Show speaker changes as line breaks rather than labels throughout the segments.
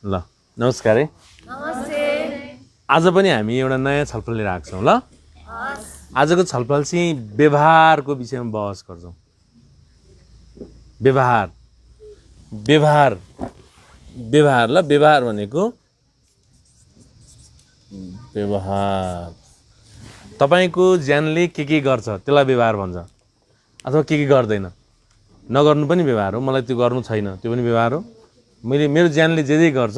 ल नमस्कार है।
नमस्ते।
आज पनि हामी एउटा नयाँ छलफल लिएर आएको छौँ। ल आजको छलफल चाहिँ व्यवहारको विषयमा बहस गर्छौँ। व्यवहार व्यवहार व्यवहार ल व्यवहार भनेको व्यवहार तपाईको ज्यानले के गर्छ त्यसलाई व्यवहार भन्छ, अथवा के गर्दैन। नगर्नु पनि व्यवहार हो, मलाई त्यो गर्नु छैन त्यो पनि व्यवहार हो। मैले मेरो ज्यानले जे गर्छ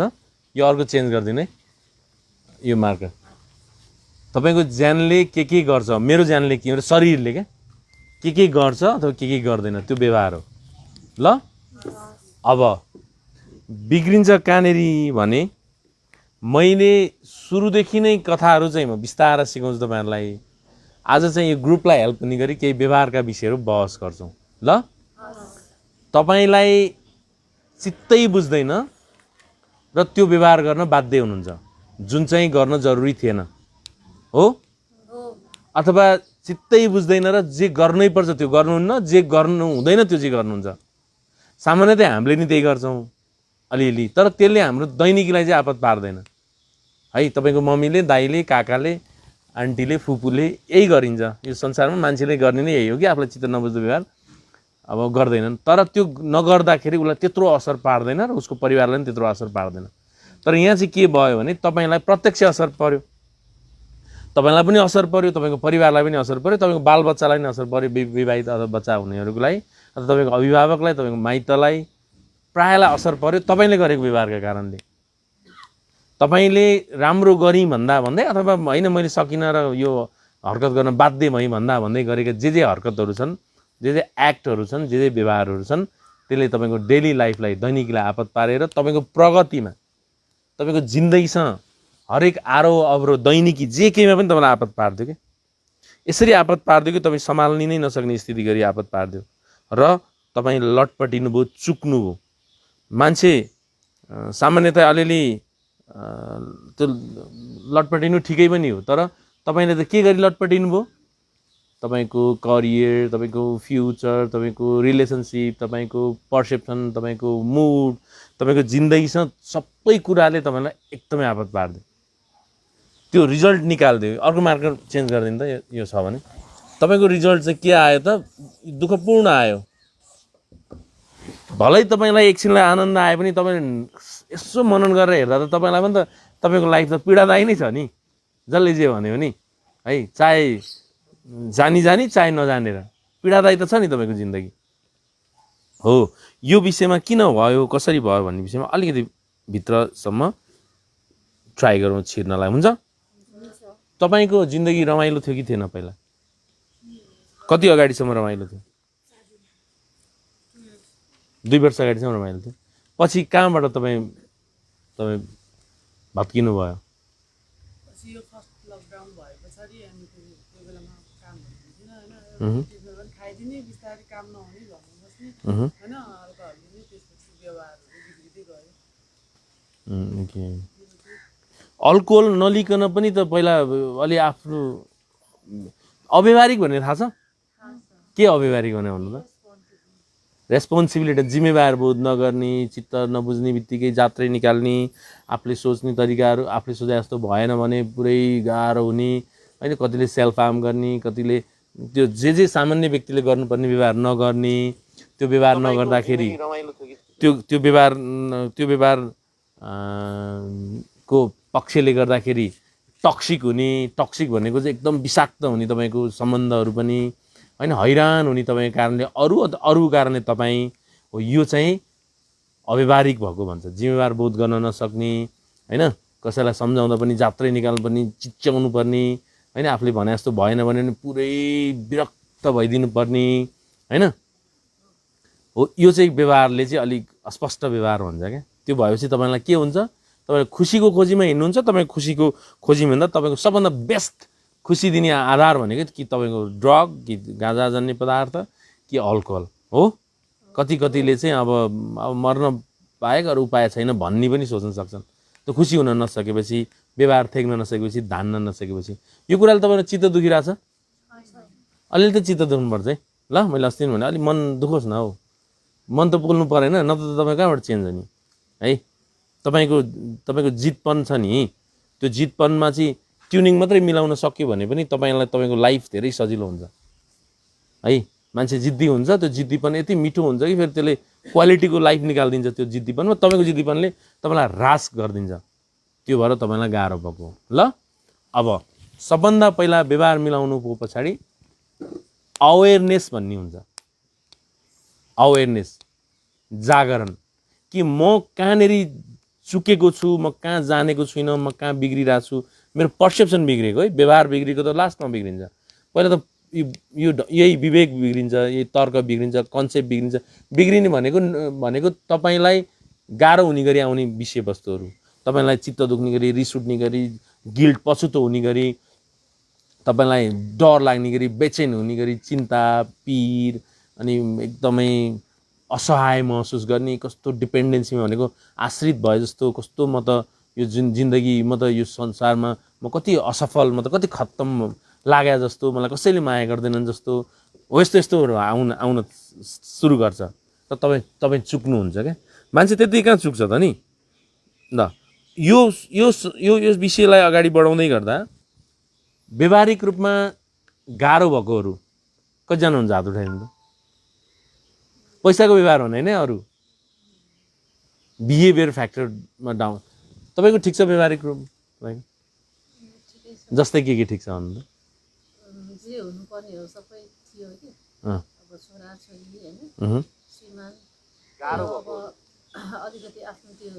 यो अर्को चेन्ज गरिदिनु है, यो मार्कर। तपाईको ज्यानले के गर्छ, मेरो ज्यानले के, मेरो शरीरले के गर्छ अथवा के गर्दैन त्यो व्यवहार हो। ल अब बिग्रिन्छ कहाँनेरि भने मैले सुरुदेखि नै कथाहरू चाहिँ म बिस्तारै सिकाउँछु तपाईहरुलाई। आज चाहिँ यो ग्रुपलाई हेल्प पनि गरी केही व्यवहारका विषयहरू बहस गर्छौँ। ल तपाईलाई चित्तै बुझ्दैन र त्यो व्यवहार गर्न बाध्य हुनुहुन्छ, जुन चाहिँ गर्न जरुरी थिएन हो, अथवा चित्तै बुझ्दैन र जे गर्नै पर्छ त्यो गर्नुहुन्न, जे गर्नु हुँदैन त्यो चाहिँ गर्नुहुन्छ। सामान्यतया हामीले नि त्यही गर्छौँ अलिअलि, तर त्यसले हाम्रो दैनिकीलाई चाहिँ आपत पार्दैन है। तपाईको मम्मीले, दाइले, काकाले, आन्टीले, फुपूले यही गरिन्छ। यो संसारमा मान्छेले गर्ने नै यही हो कि आफूलाई चित्त नबुझ्दो व्यवहार अब गर्दैनन्। तर त्यो नगर्दाखेरि उसलाई त्यत्रो असर पार्दैन र उसको परिवारलाई पनि त्यत्रो असर पार्दैन। तर यहाँ चाहिँ के भयो भने तपाईलाई प्रत्यक्ष असर पर्यो, तपाईलाई पनि असर पर्यो, तपाईको परिवारलाई पनि असर पर्यो, तपाईको बालबच्चालाई पनि असर पर्यो, विवाहित अथवा बच्चा हुनेहरूलाई, अथवा तपाईको अभिभावकलाई, तपाईको माइतलाई, प्रायलाई असर पर्यो तपाईले गरेको व्यवहारका कारणले। तपाईले राम्रो गरी भन्दा भन्दै अथवा हैन मैले सकिनँ र यो हरकत गर्न बाध्य भई भन्दा भन्दै गरेका जे हरकतहरू छन्, जे एक्टहरू छन्, जे व्यवहारहरू छन्, त्यसले तपाईको डेली लाइफलाई, दैनिकीलाई आपत पारेर तपाईको प्रगतिमा, तपाईको जिन्दगीसँग हरेक आरो अवरो दैनिकी जे केमा पनि तपाईलाई आपत पार्दियो के। यसरी आपत पार्दियो कि तपाई सम्हाल्नै नै नसक्ने स्थिति गरी आपत पार्दियो र तपाई लटपटिनु भयो, चुक्नु भयो। मान्छे सामान्यतया अलिअलि त्यो लटपटिनु ठिकै पनि हो, तर तपाईले त के गरी लटपटिनु भयो? तपाईको करियर, तपाईको फ्युचर, तपाईको रिलेसनशिप, तपाईको पर्सेप्सन, तपाईको मुड, तपाईको जिन्दगीसँग सबै कुराले तपाईलाई एकदमै आपत पार्दियो। त्यो रिजल्ट निकाल्दियो। अर्को मार्कर चेन्ज गरिदिनु त, यो छ भने तपाईको रिजल्ट चाहिँ के आयो त? दुःखपूर्ण आयो। भलै तपाईलाई एकछिनलाई आनन्द आए पनि तपाईले यसो मनन गरेर हेर्दा त तपाईलाई पनि त तपाईको लाइफ त पीडादायी नै छ नि, जसले जे भन्यो नि है। चाहे जानी चाहे नजानेर पीडादायी त छ नि तपाईको जिन्दगी हो। यो विषयमा किन भयो, कसरी भयो भन्ने विषयमा अलिकति भित्रसम्म ट्राई गरौँ छिर्नलाई। हुन्छ? तपाईको जिन्दगी रमाइलो थियो कि थिएन? पहिला कति अगाडिसम्म रमाइलो थियो? 2 वर्ष अगाडिसम्म रमाइलो थियो। पछि कहाँबाट तपाईँ भत्किनु भयो? अल्कोहल नलिकन पनि त पहिला अलि आफ्नो अव्यवहारिक भन्ने थाहा छ? के अव्यवहारिक भने भन्नु त? रेस्पोन्सिबिलिटी, जिम्मेवार बोध नगर्ने, चित्त नबुझ्ने बित्तिकै जात्रै निकाल्ने, आफूले सोच्ने तरिकाहरू आफूले सोचे जस्तो भएन भने पुरै गाह्रो हुने हैन। कतिले सेल्फ हार्म गर्ने, कतिले त्यो जे सामान्य व्यक्तिले गर्नुपर्ने व्यवहार नगर्ने, त्यो व्यवहार नगर्दाखेरि त्यो व्यवहार को पक्षले गर्दाखेरि टक्सिक हुने। टक्सिक भनेको चाहिँ एकदम विषाक्त हुने तपाईको सम्बन्धहरू पनि हैन, हैरान हुने तपाईको कारणले, अरू कारणले तपाईँ हो। यो चाहिँ अव्यवहारिक भएको भन्छ। जिम्मेवार बोध गर्न नसक्ने हैन, कसैलाई सम्झाउँदा पनि जात्रै निकाल्नु पर्ने, चिच्याउनु पर्ने हैन, आफूले भने जस्तो भएन भने पुरै विरक्त भइदिनु पर्ने हैन हो। यो चाहिँ व्यवहारले चाहिँ अलिक अस्पष्ट व्यवहार भन्छ क्या। त्यो भएपछि तपाईलाई के हुन्छ? तपाईँ खुसीको खोजीमा हिँड्नुहुन्छ। तपाईँ खुसीको खोजीमा हिँड्दा तपाईँको सबभन्दा बेस्ट खुसी दिने आधार भनेको कि तपाईँको ड्रग, कि गाँजाजन्य पदार्थ, कि अल्कोहल हो। कतिले चाहिँ अब मर्न बाहेक अरू उपाय छैन भन्ने पनि सोच्न सक्छन्। त्यो खुसी हुन नसकेपछि, व्यवहार थेक्न नसकेपछि, धान्न नसकेपछि, यो कुराले तपाईँको चित्त दुखिरहेछ? अलिअलि त चित्त दुख्नुपर्छ है। ल मैले अस्ति भने अलिक मन दुखोस् न हौ, मन त पोल्नु परेन, नत्र त तपाईँ कहाँबाट चेन्ज हुने है। तपाईको जितपन छ नि, त्यो जितपनमा चाहिँ ट्युनिङ मात्रै मिलाउन सक्यो भने पनि तपाईँलाई तपाईँको लाइफ धेरै सजिलो हुन्छ है। मान्छे जिद्दी हुन्छ, त्यो जिद्दीपन यति मिठो हुन्छ कि फेरि त्यसले क्वालिटीको लाइफ निकालिदिन्छ। त्यो जिद्दीपनमा तपाईँको जिद्दीपनले तपाईँलाई ह्रास गरिदिन्छ, त्यो भएर तपाईँलाई गाह्रो भएको। ल अब सबभन्दा पहिला व्यवहार मिलाउनुको पछाडि अवेरनेस भन्ने हुन्छ। अवेरनेस, जागरण, कि म कहाँनिर चुकेको छु, म कहाँ जानेको छुइनँ, म कहाँ बिग्रिरहेको छु, मेरो पर्सेप्सन बिग्रेको है। व्यवहार बिग्रेको त लास्टमा बिग्रिन्छ। पहिला त यो यही विवेक बिग्रिन्छ, यही तर्क बिग्रिन्छ, कन्सेप्ट बिग्रिन्छ। बिग्रिने भनेको तपाईँलाई गाह्रो हुने गरी आउने विषयवस्तुहरू, तपाईँलाई चित्त दुख्ने गरी, रिस उठ्ने गरी, गिल्ट पछुतो हुने गरी, तपाईँलाई डर लाग्ने गरी, बेचैन हुने गरी, चिन्ता, पीर, अनि एकदमै असहाय महसुस गर्ने, कस्तो डिपेन्डेन्सीमा भनेको आश्रित भए जस्तो, कस्तो म त यो जुन जिन्दगी, म त यो संसारमा म कति असफल, म त कति खत्तम लाग्यो जस्तो, मलाई कसैले माया गर्दैनन् जस्तो हो, यस्तोहरू आउन सुरु गर्छ। र तपाईँ चुक्नुहुन्छ क्या। मान्छे त्यति कहाँ चुक्छ त नि। ल यो यो यो यो विषयलाई अगाडि बढाउँदै गर्दा व्यवहारिक रूपमा गाह्रो भएकोहरू कतिजना हुन्छ? हात उठाइदिनु त। पैसाको व्यवहार हो होइन, अरू बिहेभियर फ्याक्टरमा डाउन। तपाईँको ठिक छ व्यवहारिक रूप? जस्तै के ठिक छ भन्नु त?
जे हुनुपर्ने हो सबै थियो कि अब छोरा छोरी होइन, श्रीमान, अब अलिकति आफ्नो त्यो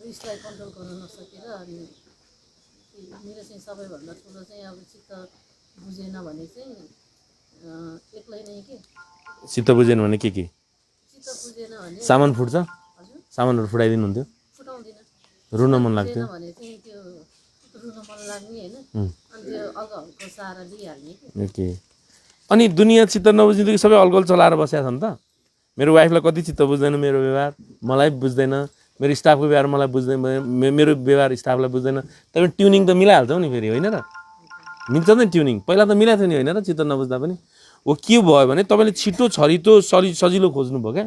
रिसलाई कन्ट्रोल गर्न नसकेर, अनि मेरो चाहिँ सबैभन्दा ठुलो चाहिँ अब चित्त बुझेन भने चाहिँ एक्लै नै के।
चित्त बुझेन भने के?
चित्त बुझेन भने
सामान फुट्छ?
हजुर,
सामानहरू फुटाइदिनु हुन्थ्यो?
फुटाउँदिनँ।
रुन मन लाग्थ्यो
भने चाहिँ त्यो रुन मन लाग्ने होइन, अनि त्यो अल्कोहलको सहारा लिइहाल्ने कि।
ओके। अनि दुनियाँ चित्त नबुझ्नेदेखि सबै अल्कोहल चलाएर बसेका छन् त। मेरो वाइफलाई कति चित्त बुझ्दैन मेरो व्यवहार, मलाई बुझ्दैन, मेरो स्टाफको व्यवहार मलाई बुझ्दैन, मेरो व्यवहार स्टाफलाई बुझ्दैन। तपाईँ ट्युनिङ त मिलाइहाल्छौ नि फेरि, होइन र? मिल्छ नि ट्युनिङ, पहिला त मिलाएको थियो नि, होइन र? चित्त नबुझ्दा पनि हो। के भयो भने तपाईँले छिटो छरितो सजिलो खोज्नु भयो क्या।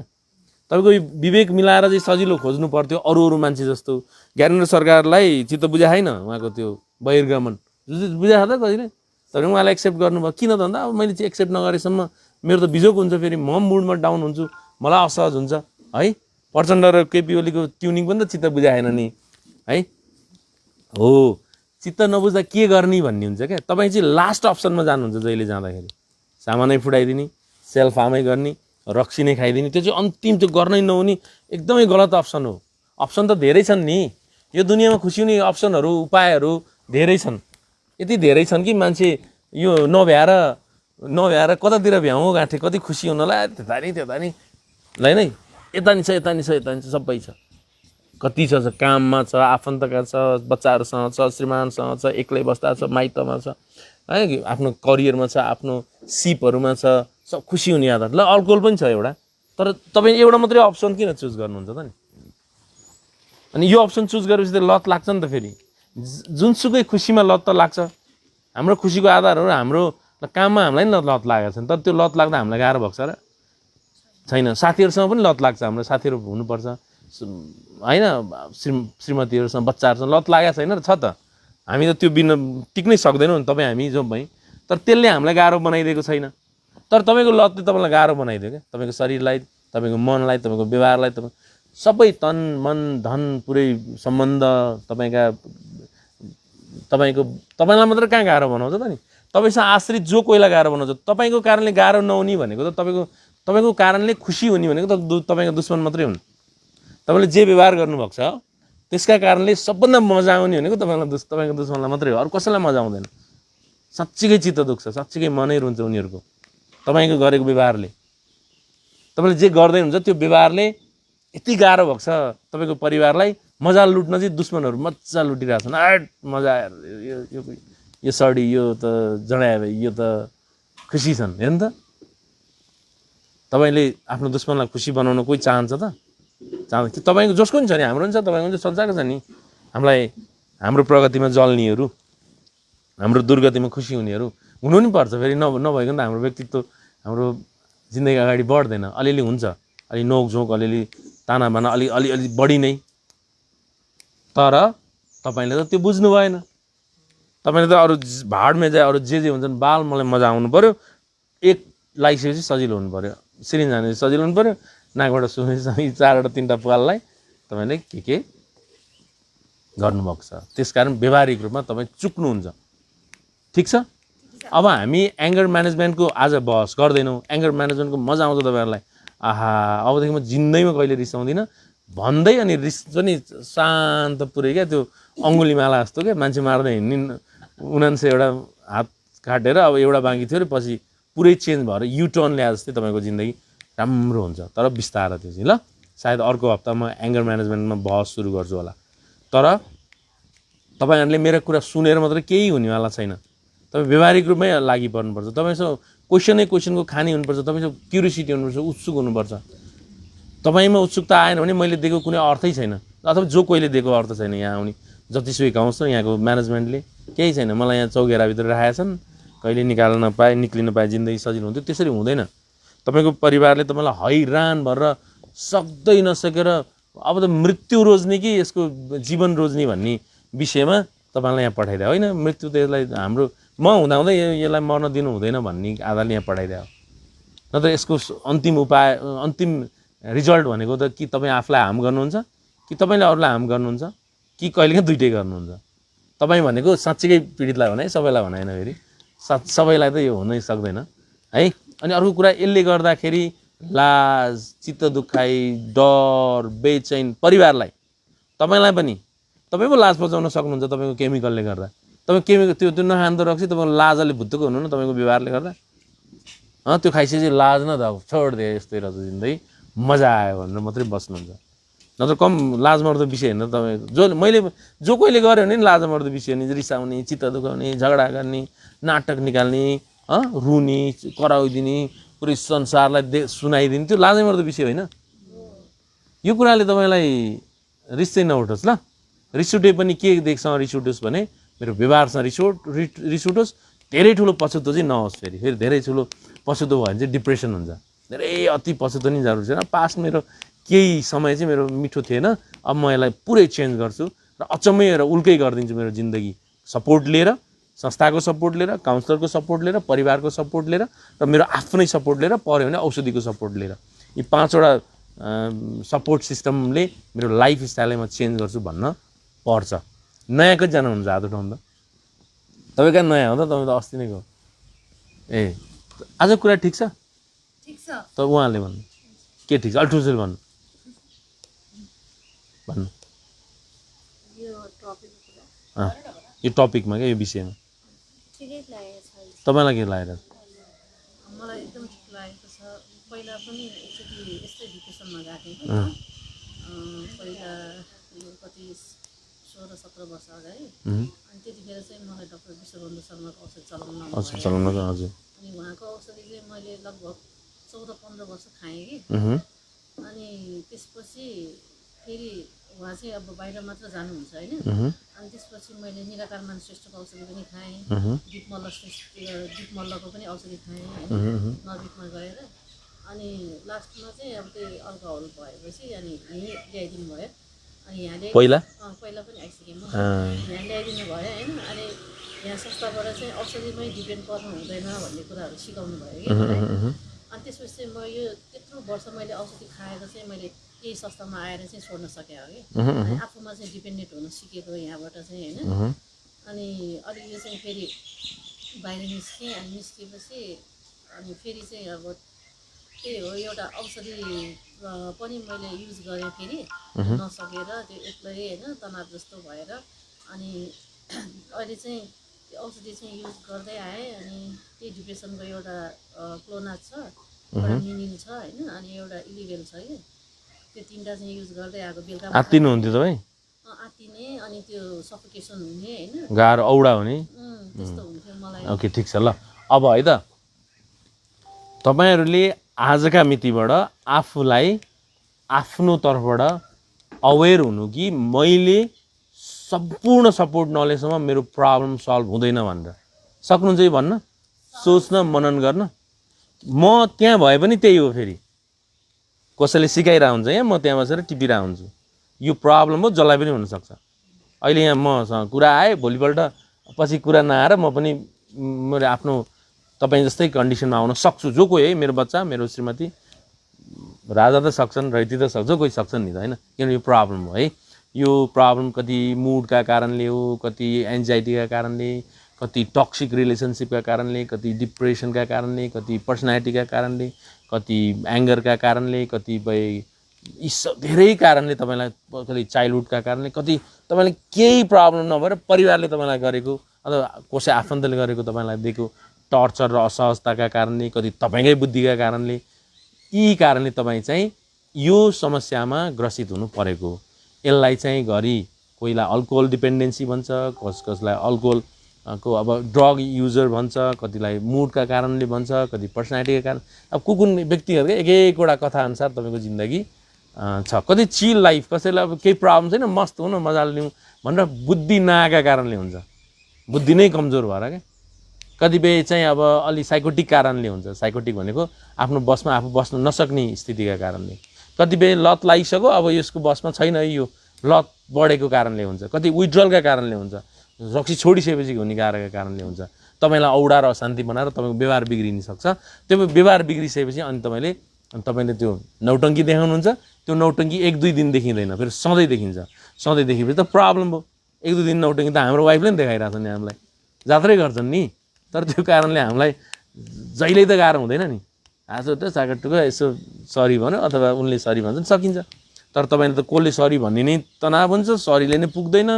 तपाईँको विवेक मिलाएर चाहिँ सजिलो खोज्नु पर्थ्यो अरू मान्छे जस्तो। ज्ञानेन्द्र सरकारलाई चित्त बुझाएको छैन, उहाँको त्यो बहिर्गमन बुझाएको छ त कहिले? तर उहाँलाई एक्सेप्ट गर्नुभयो। किन त भन्दा अब मैले चाहिँ एक्सेप्ट नगरेसम्म मेरो त बिजोक हुन्छ, फेरि म मुडमा डाउन हुन्छु, मलाई असहज हुन्छ है। प्रचण्ड र केपी ओलीको ट्युनिङ पनि त चित्त बुझाएन नि है। हो, चित्त नबुझ्दा के गर्ने भन्ने हुन्छ क्या। तपाईँ चाहिँ लास्ट अप्सनमा जानुहुन्छ जहिले जाँदाखेरि। सामानै फुटाइदिने, सेल्फ हार्मै गर्ने, रक्सी नै खाइदिने, त्यो चाहिँ अन्तिम, त्यो गर्नै नहुने एकदमै गलत अप्सन हो। अप्सन त धेरै छन् नि यो दुनियाँमा, खुसी हुने अप्सनहरू, उपायहरू धेरै छन्। यति धेरै छन् कि मान्छे यो नभ्याएर कतातिर भ्याउँ गाँठे, कति खुसी हुनलाई त्यता नि ल नै, यता नि छ सबै छ। कति छ, काममा छ, आफन्तका छ, बच्चाहरूसँग छ, श्रीमानसँग छ, एक्लै बस्दा छ, माइतमा छ है, आफ्नो करियरमा छ, आफ्नो सिपहरूमा छ, सब खुसी हुने आदत। ल अल्कोहल पनि छ एउटा, तर तपाईँ एउटा मात्रै अप्सन किन चुज गर्नुहुन्छ त नि? अनि यो अप्सन चुज गरेपछि त लत लाग्छ नि त फेरि। जुनसुकै खुसीमा लत त लाग्छ। हाम्रो खुसीको आधारहरू हाम्रो काममा हामीलाई नि लत लागेको छ नि, तर त्यो लत लाग्दा हामीलाई गाह्रो भएको छ र छैन? साथीहरूसँग पनि लत लाग्छ, हाम्रो साथीहरू हुनुपर्छ होइन, श्रीमतीहरूसँग, बच्चाहरूसँग लत लागेको छैन र छ त। हामी त त्यो बिना टिक्नै सक्दैनौँ नि, तपाईँ हामी जो भई। तर त्यसले हामीलाई गाह्रो बनाइदिएको छैन, तर तपाईँको लतले तपाईँलाई गाह्रो बनाइदियो क्या। तपाईँको शरीरलाई, तपाईँको मनलाई, तपाईँको व्यवहारलाई, सबै तन मन धन पुरै सम्बन्ध तपाईँलाई मात्र कहाँ गाह्रो बनाउँछ त नि? तपाईँसँग आश्रित जो कोहीलाई गाह्रो बनाउँछ। तपाईँको कारणले गाह्रो नहुने भनेको त तपाईँको कारणले खुसी हुने भनेको त तपाईँको दुश्मन मात्रै हुन्। तपाईँले जे व्यवहार गर्नुभएको छ त्यसका कारणले सबभन्दा मजा आउने भनेको तपाईँको दुश्मनलाई मात्रै हो, अरू कसैलाई मजा आउँदैन। साँच्चीकै चित्त दुख्छ, साँच्चीकै मनै रुन्छ उनीहरूको तपाईँको गरेको व्यवहारले। तपाईँले जे गर्दै हुन्छ त्यो व्यवहारले यति गाह्रो भएको छ तपाईँको परिवारलाई। मजा लुट्न चाहिँ दुश्मनहरू मजा लुटिरहेको छन्। मजा आएर यो सडी, यो त जडायो, यो त खुसी छन् हेर्नु त। तपाईँले आफ्नो दुश्मनलाई खुसी बनाउन कोही चाहन्छ त? चाहन्छ कि? तपाईँको जसको पनि छ नि, हाम्रो पनि छ, तपाईँको पनि संसारको छ नि। हामीलाई हाम्रो प्रगतिमा जल्नेहरू, हाम्रो दुर्गतिमा खुसी हुनेहरू हुनु नि पर्छ। फेरि नभइकन त हाम्रो व्यक्तित्व, हाम्रो जिन्दगी अगाडि बढ्दैन। अलिअलि हुन्छ, अलि नोकझोक, अलिअलि तानाबाना, अलि बढी नै तर तपाईँले त त्यो बुझ्नु भएन। तपाईँले त अरू भाडमा जाए अरू जे हुन्छन् बाल मलाई मजा आउनु पऱ्यो, एक लगाइसकेपछि सजिलो हुनु पऱ्यो, सिरिन्ज हाने सजिलो हुनु पऱ्यो, नाकबाट सुनेपछि 4वटा 3वटा पाललाई तपाईँले के गर्नुभएको छ। त्यसकारण व्यवहारिक रूपमा तपाईँ चुक्नुहुन्छ। ठिक छ। अब हामी एङ्गर म्यानेजमेन्टको आज बहस गर्दैनौँ। एङ्गर म्यानेजमेन्टको मजा आउँछ तपाईँहरूलाई। आहा अबदेखि म जिन्दगीमा कहिले रिसाउँदिनँ भन्दै अनि रिस पनि शान्त पुरै क्या, त्यो अङ्गुलीमाला जस्तो क्या, मान्छे मार्दै हिँड्ने 79वटा हात काटेर अब एउटा बाँकी थियो र पछि पुरै चेन्ज भएर युटर्न ल्याए जस्तै तपाईँको जिन्दगी राम्रो हुन्छ। तर बिस्तारै त्यो चाहिँ ल सायद अर्को हप्ता म एङ्गर म्यानेजमेन्टमा बहस सुरु गर्छु होला। तर तपाईँहरूले मेरो कुरा सुनेर मात्रै केही हुनेवाला छैन। तपाईँ व्यवहारिक रूपमै लागि पर्नुपर्छ। तपाईँसँग क्वेसनको खानी हुनुपर्छ। तपाईँसँग क्युरियोसिटी हुनुपर्छ, उत्सुक हुनुपर्छ। तपाईँमा उत्सुकता आएन भने मैले दिएको कुनै अर्थै छैन, अथवा जो कोहीले दिएको अर्थ छैन। यहाँ आउने जतिसुकै काउन्सिलर यहाँको म्यानेजमेन्टले केही छैन। मलाई यहाँ चौघेराभित्र राखेका छन्, कहिले निकाल्न पाए निक्लिन पाए जिन्दगी सजिलो हुन्थ्यो। त्यसरी हुँदैन। तपाईँको परिवारले तपाईँलाई हैरान भएर सक्दै नसकेर अब त मृत्यु रोज्ने कि यसको जीवन रोज्ने भन्ने विषयमा तपाईँलाई यहाँ पठाइदियो होइन। मृत्यु त यसलाई हाम्रो म हुँदाहुँदै यसलाई मर्न दिनु हुँदैन भन्ने आधारले यहाँ पठाइदियो। नत्र यसको अन्तिम उपाय अन्तिम रिजल्ट भनेको त कि तपाईँ आफूलाई हार्म गर्नुहुन्छ कि तपाईँले अरूलाई हार्म गर्नुहुन्छ कि कहिलेकाहीँ दुइटै गर्नुहुन्छ। तपाईँ भनेको साँच्चीकै पीडितलाई भने सबैलाई भनेन, फेरि सबैलाई त यो हुनै सक्दैन है। अनि अर्को कुरा यसले गर्दाखेरि लाज, चित्त दुखाइ, डर, बेचैन परिवारलाई तपाईँलाई पनि तपाईँ पो लाज बचाउन सक्नुहुन्छ तपाईँको केमिकलले गर्दा। तपाईँ त्यो नखाँदो रक्सी तपाईँको लाजले भुत्तुको हुनु न तपाईँको व्यवहारले गर्दा। त्यो खाइसकेपछि लाज न त छोड दिए यस्तै रहेछ जिन्दगी मजा आयो भनेर मात्रै बस्नुहुन्छ। नत्र कम लाज मर्दो विषय होइन। तपाईँ जो कोहीले गर्यो भने नि लाज मर्दो विषय नि, रिसाउने, चित्त दुखाउने, झगडा गर्ने, नाटक निकाल्ने, रुने, कराइदिने, पुरै संसारलाई सुनाइदिने, त्यो लाजै मर्दो विषय होइन। यो कुराले तपाईँलाई रिस चाहिँ नउठोस् ल। रिस उठे पनि के देख्छ रिस उठोस् भने मेरो व्यवहारसँग रिस उठोस्। धेरै ठुलो पछुतो चाहिँ नहोस्। फेरि धेरै ठुलो पछुतो भयो भने चाहिँ डिप्रेसन हुन्छ। धेरै अति पछुतो नि जरुरी छैन। पास्ट मेरो केही समय चाहिँ मेरो मिठो थिएन, अब म यसलाई पुरै चेन्ज गर्छु र अचम्मै र उल्कै गरिदिन्छु। मेरो जिन्दगी सपोर्ट लिएर, संस्थाको सपोर्ट लिएर, काउन्सिलरको सपोर्ट लिएर, परिवारको सपोर्ट लिएर र मेरो आफ्नै सपोर्ट लिएर, पऱ्यो भने औषधिको सपोर्ट लिएर, यी 5वटा सपोर्ट सिस्टमले मेरो लाइफ स्टाइललाई म चेन्ज गर्छु भन्न पर्छ। नयाँ कतिजना हुनुहुन्छ हात उठाउनु त? तपाईँ कहाँ नयाँ हो त? तपाईँ त अस्ति नै गयो। ए आज कुरा ठिक छ? त उहाँले भन्नु के ठिक छ? अल्ठुसेल भन्नु यो टपिकमा क्या, यो विषयमा तपाईँलाई के लागेर?
मलाई एकदम ठिक लागेको छ। पहिला पनि एकचोटि यस्तै डिप्रेसनमा गएको थिएँ। पहिला यो कति 16-17 वर्ष अगाडि। अनि त्यतिखेर चाहिँ मलाई डाक्टर विश्वबन्धु शर्माको औषधि चलाउनु
हजुर।
अनि उहाँको औषधि चाहिँ मैले लगभग 14-15 वर्ष खाएँ कि। अनि त्यसपछि फेरि उहाँ चाहिँ अब बाहिर मात्र जानुहुन्छ होइन। अनि त्यसपछि मैले निराकारमान श्रेष्ठको औषधि पनि खाएँ, दिप मल्लको पनि औषधि खाएँ होइन, नर्विकमा गएर। अनि लास्टमा चाहिँ अब त्यो अल्कोहल भएपछि अनि यहीँ ल्याइदिनु भयो। अनि यहाँ पहिला पनि आइसकेँ म, यहाँ ल्याइदिनु भयो होइन। अनि यहाँ संस्थाबाट चाहिँ औषधिमै डिपेन्ड पर्नु हुँदैन भन्ने कुराहरू सिकाउनु भयो कि। अनि त्यसपछि चाहिँ म यो त्यत्रो वर्ष मैले औषधि खाएर चाहिँ मैले यही संस्थामा आएर चाहिँ छोड्न सकेँ हो कि। अनि आफूमा चाहिँ डिपेन्डेन्ट हुन सिकेको यहाँबाट चाहिँ होइन। अनि अलिक यो चाहिँ फेरि बाहिर निस्केँ। अनि निस्केपछि अनि फेरि चाहिँ अब त्यही हो, एउटा औषधि पनि मैले युज गरेँ फेरि नसकेर, त्यो एक्लै होइन तनाव जस्तो भएर। अनि अहिले चाहिँ त्यो औषधि चाहिँ युज गर्दै आएँ। अनि त्यही डिप्रेसनको एउटा क्लोनाज छ, एउटा मिनिल छ होइन, अनि एउटा इलिभेल छ कि। त्यो 3टा चाहिँ युज गर्दै आएको। बेलुका
आत्तिनु हुन्थ्यो तपाईँ?
आत्तिने अनि त्यो सफोकेसन हुने होइन,
गाह्रो औडा हुने
त्यस्तो हुन्थ्यो मलाई।
ओके ठिक छ ल। अब है त तपाईँहरूले आजका मितिबाट आफूलाई आफ्नो तर्फबाट अवेर हुनु कि मैले सम्पूर्ण सपोर्ट नलेसम्म मेरो प्रब्लम सल्भ हुँदैन भनेर सक्नुहुन्छ कि भन्न, सोच्न, मनन गर्न। म त्यहाँ भए पनि त्यही हो। फेरि कसैले सिकाइरहेको हुन्छ यहाँ, म त्यहाँ बसेर टिपिरहेको हुन्छु। यो प्रब्लम हो, जसलाई पनि हुनसक्छ। अहिले यहाँ मसँग कुरा आयो, भोलिपल्ट पछि कुरा नआएर म पनि मैले आफ्नो तपाईँ जस्तै कन्डिसनमा आउन सक्छु। जो कोही है, मेरो बच्चा, मेरो श्रीमती, राजा त सक्छन्, रैती त सक्छ, जो कोही सक्छन् नि त, होइन? किनभने यो प्रब्लम हो है। यो प्रब्लम कति मुडका कारणले हो, कति एन्जाइटीका कारणले, कति टक्सिक रिलेसनसिपका कारणले, कति डिप्रेसनका कारणले, कति पर्सनालिटीका कारणले, कति एङ्गरका कारणले, कतिपय यी धेरै कारणले तपाईँलाई, कति चाइल्डहुडका कारणले, कति तपाईँलाई केही प्रब्लम नभएर परिवारले तपाईँलाई गरेको अथवा कसै आफन्तले गरेको तपाईँलाई दिएको टर्चर र असहजताका कारणले, कति तपाईँकै बुद्धिका कारणले, यी कारणले तपाईँ चाहिँ यो समस्यामा ग्रसित हुनु परेको। यसलाई चाहिँ घरि कोहीलाई अल्कोहल डिपेन्डेन्सी भन्छ, कसलाई अल्कोहलको अब ड्रग युजर भन्छ, कतिलाई मुडका कारणले भन्छ, कति पर्सनालिटीका कारण। अब कुन व्यक्तिहरूको एक एकवटा कथाअनुसार तपाईँको जिन्दगी छ। कति चिल लाइफ, कसैलाई अब केही प्रब्लम छैन, मस्त हुन, मजाले लिउँ भनेर बुद्धि नआएका कारणले हुन्छ, बुद्धि नै कमजोर भएर क्या। कतिपय चाहिँ अब अलि साइकोटिक कारणले हुन्छ। साइकोटिक भनेको आफ्नो बसमा आफू बस्न नसक्ने स्थितिका कारणले। कतिपय लत लागिसक्यो, अब यसको बसमा छैन है, यो लत बढेको कारणले हुन्छ। कति विड्रलका कारणले हुन्छ, रक्सी छोडिसकेपछि हुने कारणले हुन्छ। तपाईँलाई औडा र अशान्ति बनाएर तपाईँको व्यवहार बिग्रिन सक्छ। त्यो व्यवहार बिग्रिसकेपछि अनि तपाईँले त्यो नौटङ्की देखाउनुहुन्छ। त्यो नौटङ्की 1-2 दिन देखिँदैन, फेरि सधैँ देखिन्छ। सधैँ देखेपछि त प्रब्लम भयो। 1-2 दिन नौटङ्की त हाम्रो वाइफले पनि देखाइरहेको छ नि, हामीलाई जात्रै गर्छन् नि। तर त्यो कारणले हामीलाई जहिल्यै त गाह्रो हुँदैन नि। आज त चाकटुको यसो सरी भन्यो अथवा उनले सरी भन्छन्, सकिन्छ। तर तपाईँले त कसले सरी भन्ने नै तनाव हुन्छ, सरीले नै पुग्दैन।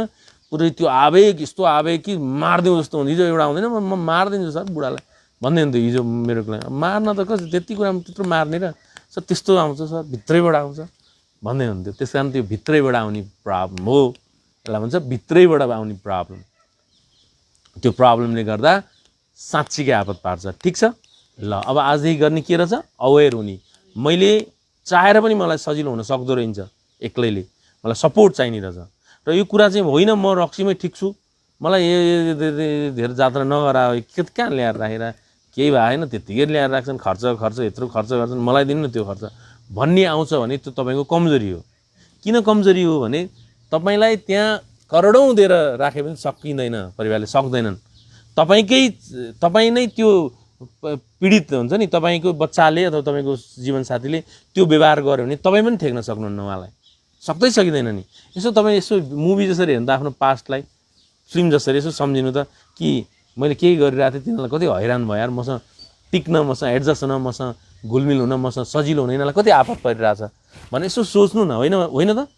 पुरै त्यो आवेग, यस्तो आवेग कि मारिदिउँ जस्तो हुन्छ। हिजो एउटा आउँदैन, म मारिदिन्छु सर बुढालाई भन्दै हुन्थ्यो हिजो मेरो कुरा। मार्न त कसरी, त्यति कुरामा त्यत्रो मार्ने र सर त्यस्तो आउँछ सर, भित्रैबाट आउँछ भन्दै हुन्थ्यो। त्यस कारण त्यो भित्रैबाट आउने प्रब्लम हो, यसलाई भन्छ भित्रैबाट आउने प्रब्लम। त्यो प्रब्लमले गर्दा साँच्चीकै आपत पार्छ। ठिक छ ल, अब आजदेखि गर्ने के रहेछ, अवेर हुने। मैले चाहेर पनि मलाई सजिलो हुन सक्दो रहेछ एक्लैले, मलाई सपोर्ट चाहिने रहेछ। र यो कुरा चाहिँ होइन म रक्सीमै ठिक छु, मलाई धेरै जात्रा नगरा, कहाँ ल्याएर राखेर केही भएन, त्यत्तिकै ल्याएर राख्छन्, खर्च यत्रो खर्च गर्छन्, मलाई दिनु न त्यो खर्च भन्ने आउँछ भने त्यो तपाईँको कमजोरी हो। किन कमजोरी हो भने तपाईँलाई त्यहाँ करोडौँ दिएर राखे पनि सकिँदैन, परिवारले सक्दैनन्। तपाईँ नै त्यो पीडित हुन्छ नि। तपाईँको बच्चाले अथवा तपाईँको जीवनसाथीले त्यो व्यवहार गर्यो भने तपाईँ पनि ठेक्न सक्नुहुन्न, उहाँलाई सक्दै सकिँदैन नि। यसो मुभी जसरी हेर्नु त आफ्नो पास्टलाई फिल्म जसरी यसो सम्झिनु त कि मैले केही गरिरहेको थिएँ, तिनीहरूलाई कति हैरान भयो यार, मसँग टिक्न, मसँग एडजस्ट हुन, मसँग घुलमिल हुन, मसँग सजिलो हुन यिनीहरूलाई कति आपत परिरहेछ भने यसो सोच्नु न। होइन त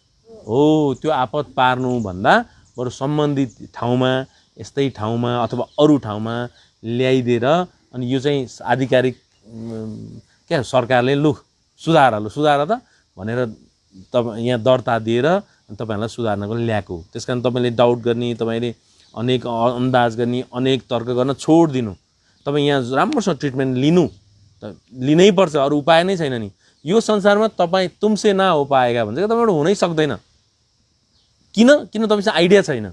हो, त्यो आपत पार्नुभन्दा बरु सम्बन्धित ठाउँमा, यस्तै ठाउँमा अथवा अरू ठाउँमा ल्याइदिएर अनि यो चाहिँ आधिकारिक क्या सरकारले लु सुधार त भनेर यहाँ दर्ता दिएर तपाईँहरूलाई सुधार्नको ल्याएको। त्यस कारण तपाईँले डाउट गर्ने, तपाईँले अनेक अन्दाज गर्ने, अनेक तर्क गर्न छोडिदिनु। तपाईँ यहाँ राम्रोसँग ट्रिटमेन्ट लिनु त लिनै पर्छ, अरू उपाय नै छैन नि। यो संसारमा तपाईँ तुमसे ना हो पाएगा भन्छ क्या, तपाईँबाट हुनै सक्दैन। किन तपाईँसँग आइडिया छैन।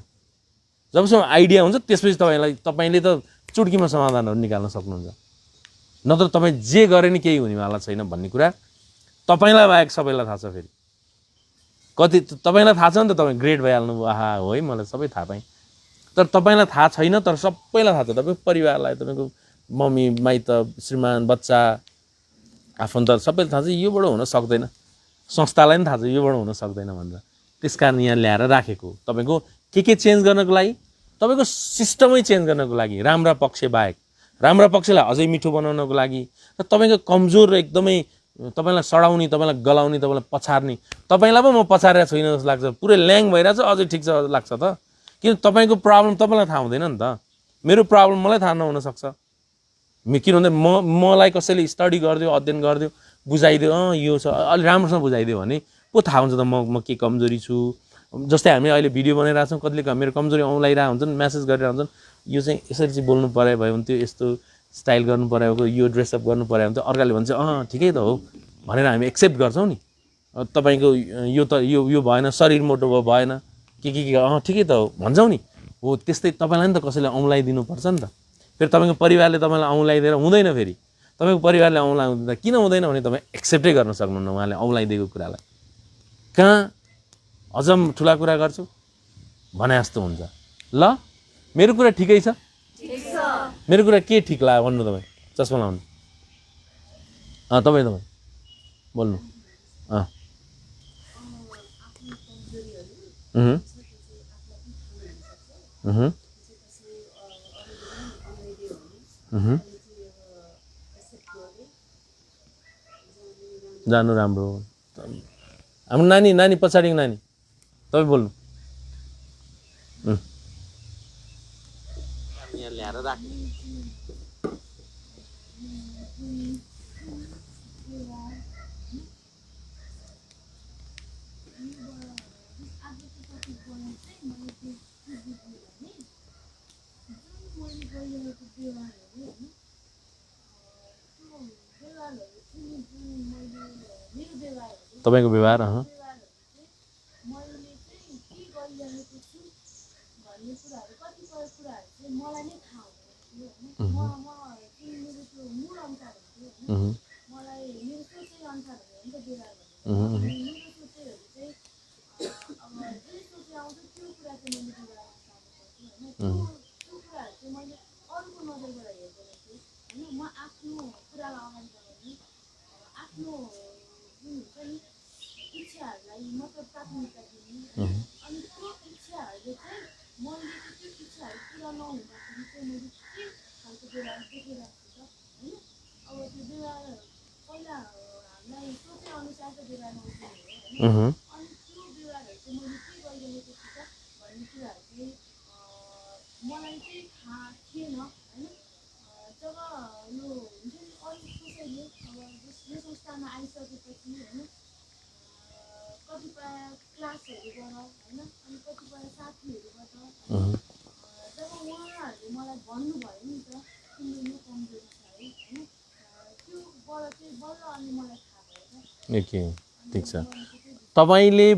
जबसम्म आइडिया हुन्छ त्यसपछि तपाईँले त चुड्कीमा समाधानहरू निकाल्न सक्नुहुन्छ। नत्र तपाईँ जे गरे नि केही हुनेवाला छैन भन्ने कुरा तपाईँलाई बाहेक सबैलाई थाहा छ। फेरि कति तपाईँलाई थाहा छ नि त, तपाईँ ग्रेट भइहाल्नु भयो, आहा हो है मलाई सबै थाहा पाएँ। तर तपाईँलाई थाहा छैन, तर सबैलाई थाहा छ। तपाईँको परिवारलाई, तपाईँको मम्मी माइत, श्रीमान, बच्चा, आफन्त सबैलाई थाहा छ योबाट हुन सक्दैन। संस्थालाई पनि थाहा छ योबाट हुन सक्दैन भनेर। त्यस कारण यहाँ ल्याएर राखेको तपाईँको के चेन्ज गर्नको लागि, तपाईँको सिस्टमै चेन्ज गर्नको लागि, राम्रा पक्ष बाहेक राम्रा पक्षलाई अझै मिठो बनाउनको लागि र तपाईँको कमजोर र एकदमै तपाईँलाई सडाउने, तपाईँलाई गलाउने, तपाईँलाई पछार्ने। तपाईँलाई पो म पछारेको छुइनँ जस्तो लाग्छ, पुरै ल्याङ भइरहेछ, अझै ठिक छ लाग्छ त। किन तपाईँको प्रब्लम तपाईँलाई थाहा हुँदैन नि त। मेरो प्रब्लम मलाई थाहा नहुनसक्छ। किनभने मलाई कसैले स्टडी गरिदियो, अध्ययन गरिदियो, बुझाइदियो, यो छ अलि राम्रोसँग बुझाइदियो भने पो थाहा हुन्छ त म के कमजोरी छु। जस्तै हामी अहिले भिडियो बनाइरहेको छौँ, कतिले मेरो कमजोरी औँलाइरहेको हुन्छन्, मेसेज गरिरहेको हुन्छन्, यो चाहिँ यसरी चाहिँ बोल्नु पऱ्यो भयो भने त्यो यस्तो स्टाइल गर्नु पऱ्यो, यो ड्रेसअप गर्नु पऱ्यो भने त अर्काले भन्छ ठिकै त हो भनेर हामी एक्सेप्ट गर्छौँ नि। तपाईँको यो त यो भएन, शरीर मोटो भएन, के ठिकै त हो भन्छौँ नि। हो त्यस्तै तपाईँलाई नि त कसैले औँलाइदिनुपर्छ नि त। फेरि तपाईँको परिवारले तपाईँलाई औँलाइदिएर हुँदैन। फेरि तपाईँको परिवारले औँलाइदिँदा किन हुँदैन भने तपाईँ एक्सेप्टै गर्न सक्नुहुन्न उहाँले औँलाइदिएको कुरालाई। कहाँ अझ ठुला कुरा गर्छु, भने जस्तो हुन्छ। ल मेरो कुरा ठिकै छ? मेरो कुरा के ठिक लाग्यो भन्नु तपाईँ? चस्मा लाउनु। तपाईँ बोल्नु। जानु राम्रो हो। हाम्रो नानी पछाडिको नानी तपाईँ बोल्नु। यहाँ ल्याएर राख्नु। तपाईँको व्यवहार ठिक छ। तपाईँले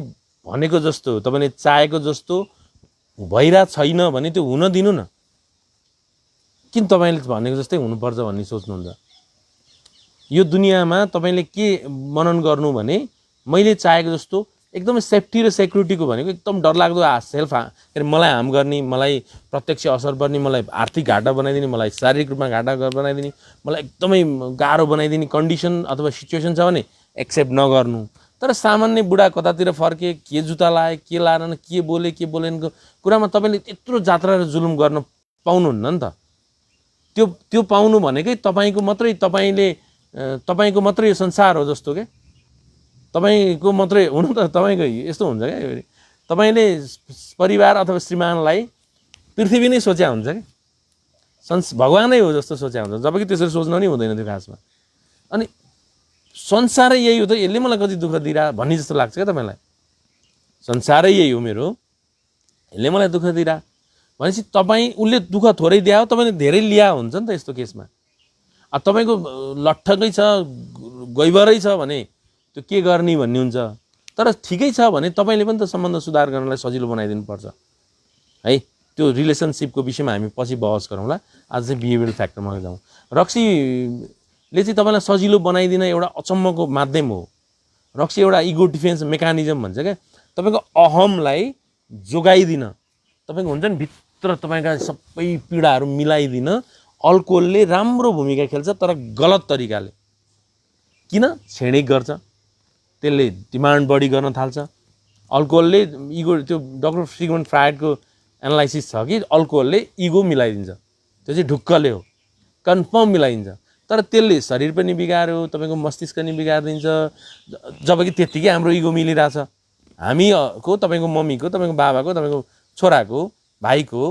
भनेको जस्तो तपाईँले चाहेको जस्तो भइरहेको छैन भने त्यो हुन दिनु न। किन तपाईँले भनेको जस्तै हुनुपर्छ भन्ने सोच्नुहुन्छ? यो दुनियाँमा तपाईँले के मनन गर्नु भने मैले चाहेको जस्तो एकदमै सेफ्टी र सेक्युरिटीको भनेको एकदम डरलाग्दो सेल्फ के अरे मलाई हार्म गर्ने, मलाई प्रत्यक्ष असर पर्ने, मलाई आर्थिक घाटा बनाइदिने, मलाई शारीरिक रूपमा घाटा बनाइदिने, मलाई एकदमै गाह्रो बनाइदिने कन्डिसन अथवा सिचुएसन छ भने एक्सेप्ट नगर्नु। तर सामान्य बुढा कतातिर फर्के, के जुत्ता लाए, के लाएन, के बोले के बोलेनको कुरामा तपाईँले त्यत्रो जात्रा र जुलुम गर्न पाउनुहुन्न नि त। त्यो पाउनु भनेकै तपाईँको मात्रै यो संसार हो जस्तो के, तपाईँको मात्रै हुनु त। तपाईँको यस्तो हुन्छ क्या, तपाईँले परिवार अथवा श्रीमानलाई पृथ्वी नै सोच्या हुन्छ क्या, भगवानै हो जस्तो सोच्या हुन्छ, जबकि त्यसरी सोच्नु नि हुँदैन त्यो खासमा। अनि संसारै यही हो त, यसले मलाई कति दुःख दिइरह भन्ने जस्तो लाग्छ क्या तपाईँलाई। संसारै यही हो मेरो, यसले मलाई दुःख दिइरह भनेपछि तपाईँ उसले दुःख थोरै दिए हो, तपाईँले धेरै लिया हुन्छ नि त यस्तो केसमा। अब तपाईँको लट्ठकै छ, गैबरै छ भने त्यो के गर्ने भन्ने हुन्छ। तर ठिकै छ भने तपाईँले पनि त सम्बन्ध सुधार गर्नलाई सजिलो बनाइदिनुपर्छ है। त्यो रिलेसनसिपको विषयमा हामी पछि बहस गरौँला। आज चाहिँ बिहेभियरल फ्याक्टरमा जाउँ। रक्सीले चाहिँ तपाईँलाई सजिलो बनाइदिन एउटा अचम्मको माध्यम हो। रक्सी एउटा इगो डिफेन्स मेकानिजम भन्छ क्या। तपाईँको अहमलाई जोगाइदिन, तपाईँको हुन्छ नि भित्र तपाईँका सबै पीडाहरू मिलाइदिन अल्कोहलले राम्रो भूमिका खेल्छ, तर गलत तरिकाले। किन? क्षणिक गर्छ, त्यसले डिमान्ड बढी गर्न थाल्छ। अल्कोहलले इगो, त्यो डक्टर सिगमन्ड फ्रायडको एनालाइसिस छ कि अल्कोहलले इगो मिलाइदिन्छ, त्यो चाहिँ ढुक्कले हो, कन्फर्म मिलाइदिन्छ। तर त्यसले शरीर पनि बिगार्यो, तपाईँको मस्तिष्क पनि बिगारिदिन्छ। जबकि त्यत्तिकै हाम्रो इगो मिलिरहेछ। हामीको, तपाईँको मम्मीको, तपाईँको बाबाको, तपाईँको छोराको, भाइको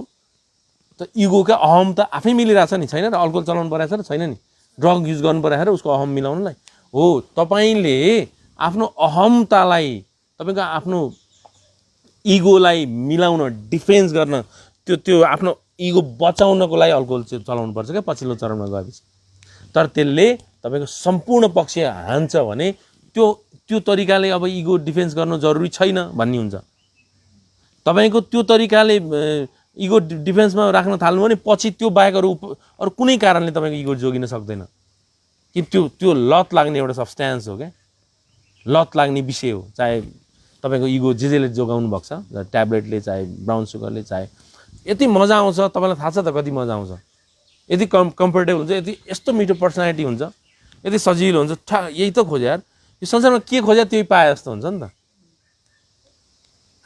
त इगोका अहम त आफै मिलिरहेछ नि, छैन र? अल्कोहल चलाउनु परेको छ र छैन नि? ड्रग युज गर्नु परेको र उसको अहम मिलाउनुलाई हो। तपाईँले आफ्नो अहमतालाई, तपाईँको आफ्नो इगोलाई मिलाउन, डिफेन्स गर्न, त्यो आफ्नो इगो बचाउनको लागि अल्कोहल चलाउनु पर्छ क्या पछिल्लो चरणमा गएपछि। तर त्यसले तपाईँको सम्पूर्ण पक्ष हान्छ भने त्यो तरिकाले अब इगो डिफेन्स गर्नु जरुरी छैन भन्ने हुन्छ। तपाईँको त्यो तरिकाले इगो डिफेन्समा राख्न थाल्नु भने पछि त्यो बाहेक अरू कुनै कारणले तपाईँको इगो जोगिन सक्दैन कि त्यो लत लाग्ने एउटा सब्सटेन्स हो क्या, लत लाग्ने विषय हो। चाहे तपाईँको इगो जेले जोगाउनु भएको छ, ट्याब्लेटले चाहे ब्राउन सुगरले चाहे, यति मजा आउँछ तपाईँलाई थाहा छ त कति मजा आउँछ, यति कम्फर्टेबल हुन्छ, यति यस्तो मिठो पर्सनालिटी हुन्छ, यति सजिलो हुन्छ। यही त खोज्यो यार, यो संसारमा के खोज्यो त्यही पाए जस्तो हुन्छ नि त।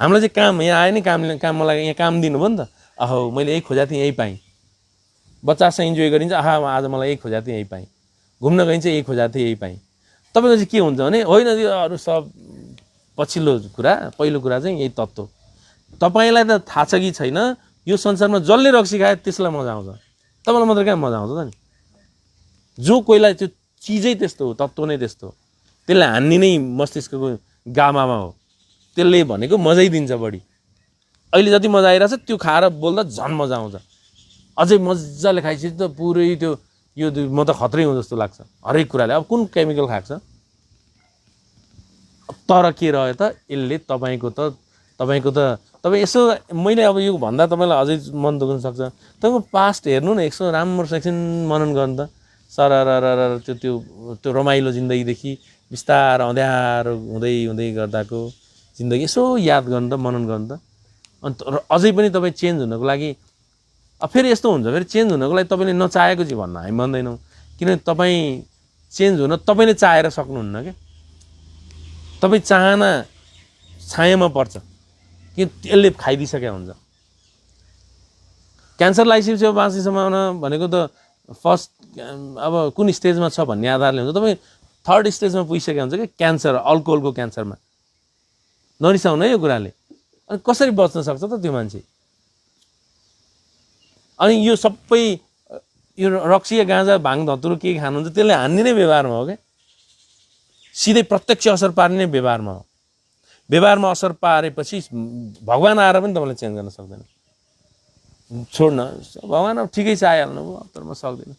हामीलाई चाहिँ काम यहाँ आयो नि, काम मलाई यहाँ काम दिनुभयो नि त, अहो मैले यही खोजेको थिएँ यही पाएँ। बच्चासँग इन्जोय गरिन्छ, आहा आज मलाई यही खोजेको थिएँ यही पाएँ। घुम्न गइन्छ यही खोजेको थिएँ यही पाएँ। तपाईँको चाहिँ के हुन्छ भने होइन यो अरू सब पछिल्लो कुरा, पहिलो कुरा चाहिँ यही तत्त्व। तपाईँलाई त थाहा छ कि छैन, यो संसारमा जसले रक्सी खायो त्यसलाई मजा आउँछ, तपाईँलाई मात्रै कहाँ मजा आउँछ त नि। जो कोहीलाई त्यो चिजै त्यस्तो हो, तत्त्व नै त्यस्तो हो, त्यसलाई हान्ने नै मस्तिष्कको गामामा हो, त्यसले भनेको मजै दिन्छ बढी। अहिले जति मजा आइरहेछ त्यो खाएर बोल्दा झन् मजा आउँछ, अझै मजाले खाइसकेपछि त पुरै त्यो यो म त खत्रै हुँ जस्तो लाग्छ हरेक कुराले। अब कुन केमिकल खाएको छ, तर के रह्यो त यसले तपाईँको त तपाईँ यसो, मैले अब यो भन्दा तपाईँलाई अझै मन दुख्न सक्छ, तपाईँको पास्ट हेर्नु न, यसो राम्रो सेक्सन मनन गर्नु त, सरर त्यो रमाइलो जिन्दगीदेखि बिस्तार अँध्यारो हुँदै हुँदै गर्दाको जिन्दगी यसो याद गर्नु त, मनन गर्नु त। अन्त अझै पनि तपाईँ चेन्ज हुनको लागि, फेरि यस्तो हुन्छ, फेरि चेन्ज हुनको लागि तपाईँले नचाहेको चाहिँ भन्न हामी भन्दैनौँ, किनभने तपाईँ चेन्ज हुन तपाईँले चाहेर सक्नुहुन्न क्या। तपाईँ चाहना छायामा पर्छ कि यसले खाइदिइसकेको हुन्छ। क्यान्सर लाइसिएपछि अब बाँच्ने सम्भावना भनेको त फर्स्ट अब कुन स्टेजमा छ भन्ने आधारले हुन्छ। तपाईँ थर्ड स्टेजमा पुगिसकेको हुन्छ कि क्यान्सर, अल्कोहलको क्यान्सरमा। नरिसाउनु है यो कुराले। अनि कसरी बच्न सक्छ त त्यो मान्छे? अनि यो सबै यो रक्सी गाँजा भाङ धतुरो के खानुहुन्छ त्यसले हान्ने नै व्यवहारमा हो क्या, सिधै प्रत्यक्ष असर पार्ने नै व्यवहारमा हो। व्यवहारमा असर पारेपछि भगवान् आएर पनि तपाईँलाई चेन्ज गर्न सक्दैन। छोड्न भगवान् अब ठिकै छ आइहाल्नु भयो, तर म सक्दिनँ।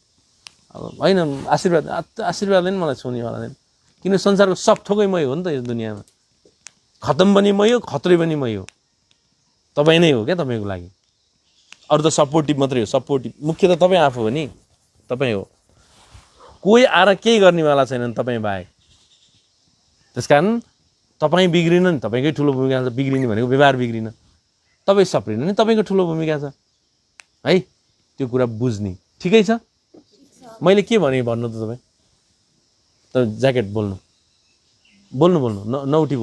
अब होइन आशीर्वादले नि मलाई छुनेवाला छैन, किन संसारको सब थोकै मै हो नि त यो दुनियाँमा। खतम पनि मै हो, खत्रै पनि मै हो, तपाईँ नै हो क्या तपाईँको लागि। अरू त सपोर्टिभ मात्रै हो, सपोर्टिभ मुख्य त तपाईँ आफू हो नि, तपाईँ हो। कोही आएर केही गर्नेवाला छैन तपाईँ बाहेक। त्यसकारण तपाईँ बिग्रिन नि तपाईँकै ठुलो भूमिका छ, बिग्रिने भनेको व्यवहार बिग्रिन, तपाईँ सप्रिनु नि तपाईँको ठुलो भूमिका छ है। त्यो कुरा बुझ्ने ठिकै छ। मैले के भने भन्नु त तपाईँ त ज्याकेट बोल्नु नउठी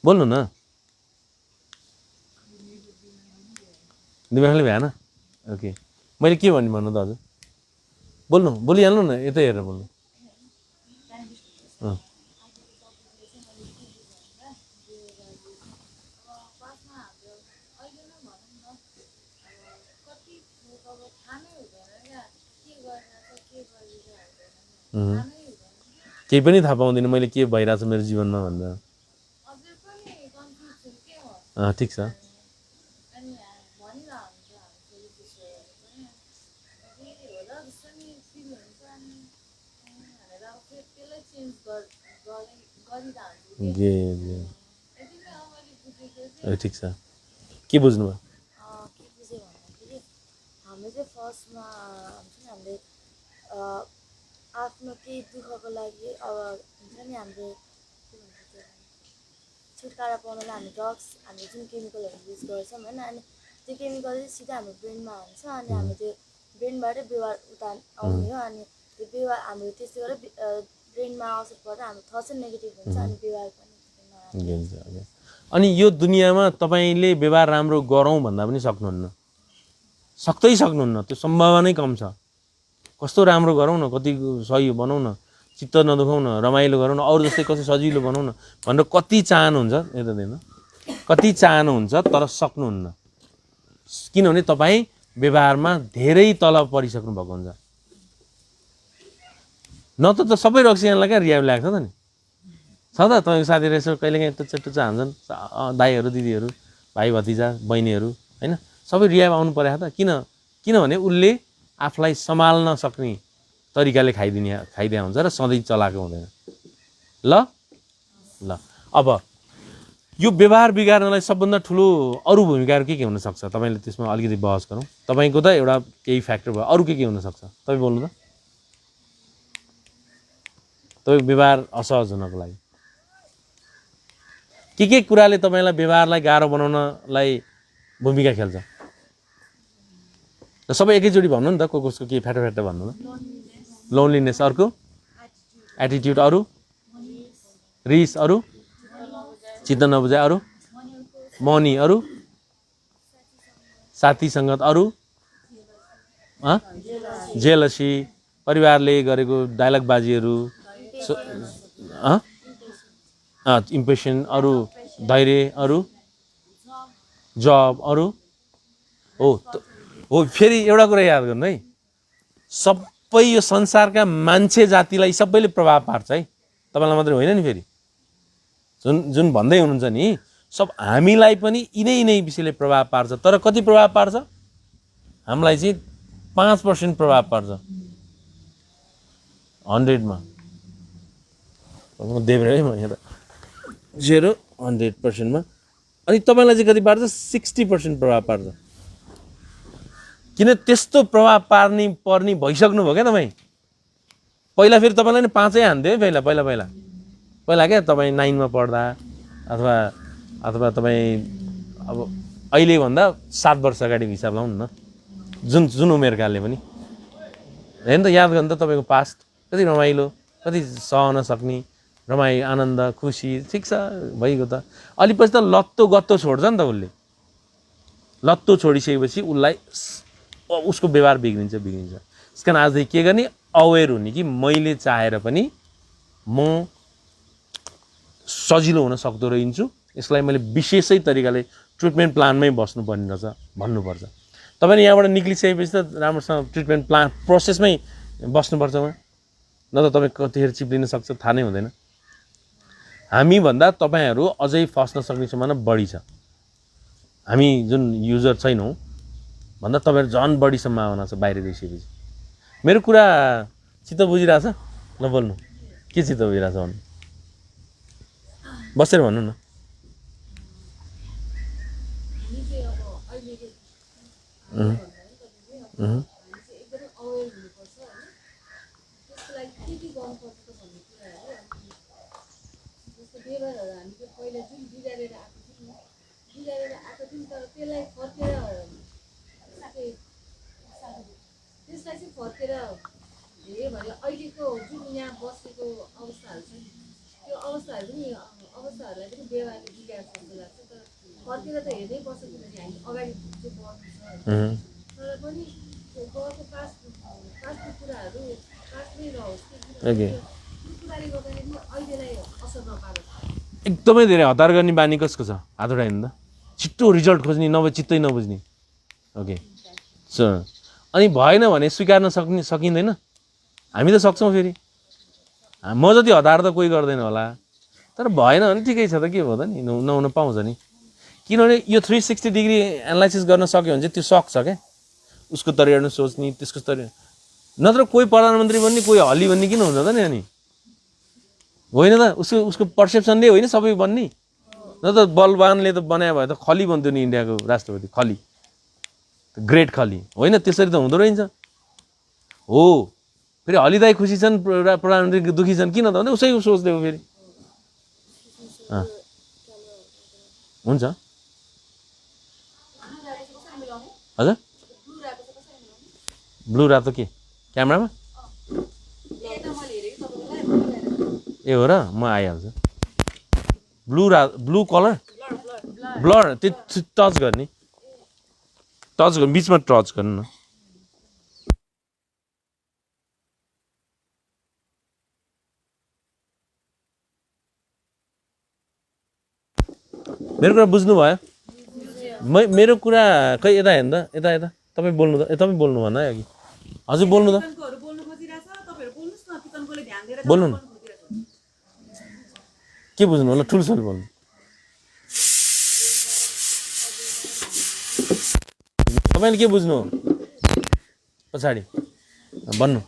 बोल्नु न, दिमागले भएन। ओके मैले के भने भन्नु त हजुर, बोलिहाल्नु न, यतै हेरेर बोल्नु। केही पनि थाहा पाउँदिनँ मैले के भइरहेछ मेरो जीवनमा भन्दा। ठिक छ। ठिक छ। के बुझ्नुभयो?
हामीले चाहिँ फर्स्टमा हुन्छ नि, हामीले आफ्नो केही दुःखको लागि अब हुन्छ नि, हामीले छुटकारा पाउनलाई हामी ड्रग्स, हामीले जुन केमिकलहरू युज गर्छौँ होइन, अनि त्यो केमिकल चाहिँ सिधै हाम्रो ब्रेनमा हान्छ, अनि हाम्रो त्यो ब्रेनबाटै व्यवहार उता आउने हो। अनि त्यो व्यवहार हाम्रो त्यसै गरेर ब्रेनमा असर पर्दा हाम्रो थट्स चाहिँ नेगेटिभ हुन्छ, अनि व्यवहार पनि।
अनि यो दुनियाँमा तपाईँले व्यवहार राम्रो गरौँ भन्दा पनि सक्नुहुन्न, सक्नुहुन्न, त्यो सम्भावनै कम छ। कस्तो राम्रो गरौँ न, कति सही बनाउँ न, चित्त नदुखाउँ न, रमाइलो गरौँ न, अरू जस्तै कति सजिलो बनाउँ न भनेर कति चाहनुहुन्छ यता दिन, कति चाहनुहुन्छ तर सक्नुहुन्न। किनभने तपाईँ व्यवहारमा धेरै तल परिसक्नु भएको हुन्छ। न त सबै रक्सीलाई क्या रिहाब लाग्छ त नि, छ त तपाईँको साथीहरू यसो कहिलेकाहीँ टुच्चा हान्छन्, दाईहरू दिदीहरू भाइ भतिजा बहिनीहरू होइन, सबै रिहाब आउनु परेको त। किनभने उसले आफूलाई सम्हाल्न सक्ने तरिकाले खाइदिया हुन्छ र सधैँ चलाएको हुँदैन। ल अब यो व्यवहार बिगार्नलाई सबभन्दा ठुलो अरू भूमिकाहरू के हुनसक्छ तपाईँले त्यसमा अलिकति बहस गरौँ। तपाईँको त एउटा केही फ्याक्टर भयो, अरू के हुनसक्छ तपाईँ बोल्नु त। तपाईँको व्यवहार असहज हुनको लागि? के कुराले तपाईँलाई व्यवहारलाई गाह्रो बनाउनलाई भूमिका खेल्छ? सबै एकैचोटि भन्नु नि त, कसको के फ्याटो भन्नु न। लोनलिनेस, अर्को एटिट्युड, अरू रिस, अरू चित्त नबुझाइ, अरू मनी, अरू साथी सङ्गत, अरू जेलसी, परिवारले गरेको डायलगबाजीहरू, इम्प्रेसन, अरू धैर्य, अरू जब, अरू हो फेरि एउटा कुरा याद गर्नु है, सबै यो संसारका मान्छे जातिलाई सबैले प्रभाव पार्छ है, तपाईँलाई मात्रै होइन नि। फेरि जुन भन्दै हुनुहुन्छ नि, सब हामीलाई पनि यिनै विषयले प्रभाव पार्छ। तर कति प्रभाव पार्छ? हामीलाई चाहिँ 5% प्रभाव पार्छ 100 मा। देब्रे है म यहाँ त 0-100% मा। अनि तपाईँलाई चाहिँ कति पार्छ? 60% प्रभाव पार्छ। किन त्यस्तो प्रभाव पर्ने भइसक्नु भयो क्या तपाईँ? पहिला फेरि तपाईँलाई नि 5 हान्थ्यो है पहिला क्या, तपाईँ 9 मा पढ्दा अथवा तपाईँ अब अहिले भन्दा 7 वर्ष अगाडिको हिसाब लाउनु न, जुन उमेरकालले पनि हेर्नु त, याद गर्नु त तपाईँको पास्ट कति रमाइलो, कति सहन सक्ने, आनन्द, खुसी, ठिक छ भइगयो त। अलि पछि त लत्तो गत्तो छोड्छ नि त उसले। लत्तो छोडिसकेपछि उसलाई उसको व्यवहार बिग्रिन्छ। त्यस कारण आजदेखि के गर्ने? अवेर हुने कि मैले चाहेर पनि म सजिलो हुन सक्दो रहन्छु, यसलाई मैले विशेषै तरिकाले ट्रिटमेन्ट प्लानमै बस्नुपर्ने रहेछ भन्नुपर्छ। तपाईँले यहाँबाट निक्लिसकेपछि त राम्रोसँग ट्रिटमेन्ट प्लान प्रोसेसमै बस्नुपर्छ उहाँ, न त तपाईँ कतिखेर चिप्लिन सक्छ थाहा नै हुँदैन। हामीभन्दा तपाईँहरू अझै फस्न सक्ने सम्भावना बढी छ। हामी जुन युजर छैनौँ भन्दा तपाईँहरू झन् बढी सम्भावना छ बाहिर गइसकेपछि। मेरो कुरा चित्त बुझिरहेछ? नबोल्नु, के चित्त बुझिरहेछ भन्नु, बसेर भन्नु न।
त्यसलाई चाहिँ फर्केर हेऱ्यो भने अहिलेको जुन यहाँ बसेको अवस्थाहरू छ, त्यो अवस्थाहरूलाई पनि व्यवहारले बिगार्छ जस्तो लाग्छ। तर फर्केर त हेर्नै पर्छ, किनभने हामी अगाडि चाहिँ बढ्नु छ। तर पनि त्यो गएको पास्टको कुराहरू पास्टमै रहोस् कि, त्यो कुराले गर्दाखेरि अहिलेलाई असर नपारोस्।
एकदमै धेरै हतार गर्ने बानी कसको छ? हात उठाइदिनु त। छिट्टो रिजल्ट खोज्ने, नभए चित्तै नबुझ्ने। ओके, अनि भएन भने स्वीकार्न सकिँदैन। हामी त सक्छौँ। फेरि म जति हतार त कोही गर्दैन होला, तर भएन भने ठिकै छ त, के भयो त नि, नहुन पाउँछ नि। किनभने यो 360 डिग्री एनालाइसिस गर्न सक्यो भने चाहिँ त्यो सक्छ क्या, उसको तरिकाले सोच्ने, त्यसको तरिका। नत्र कोही प्रधानमन्त्री बन्ने, कोही हली बन्ने किन हुन्छ त नि? अनि होइन त, उसको पर्सेप्सनले होइन सबै बन्ने। न त बलवानले त बनायो भए त खली बन्थ्यो नि इन्डियाको राष्ट्रपति, खली, ग्रेट खली होइन? त्यसरी त हुँदो रहेछ हो। फेरि हलिदाई खुसी छन्, प्रधानमन्त्री दुखी छन्, किन त भन्दा उसै सोच्दै हो। फेरि हुन्छ हजुर, ब्लू रातो के क्यामेरामा ए हो र? म आइहाल्छु। ब्लू कलर ब्लर, त्यो टच गर्ने, बिचमा टच गर्नु न। मेरो कुरा बुझ्नु भयो? मेरो कुरा खै यता हेर्नु त, यता तपाईँ बोल्नु त, तपाईँ बोल्नु भन है अघि। हजुर बोल्नु त, बोल्नु न, के बुझ्नु होला? ठुल्छोले बोल्नु। तपाईँले के बुझ्नु पछाडि भन्नु।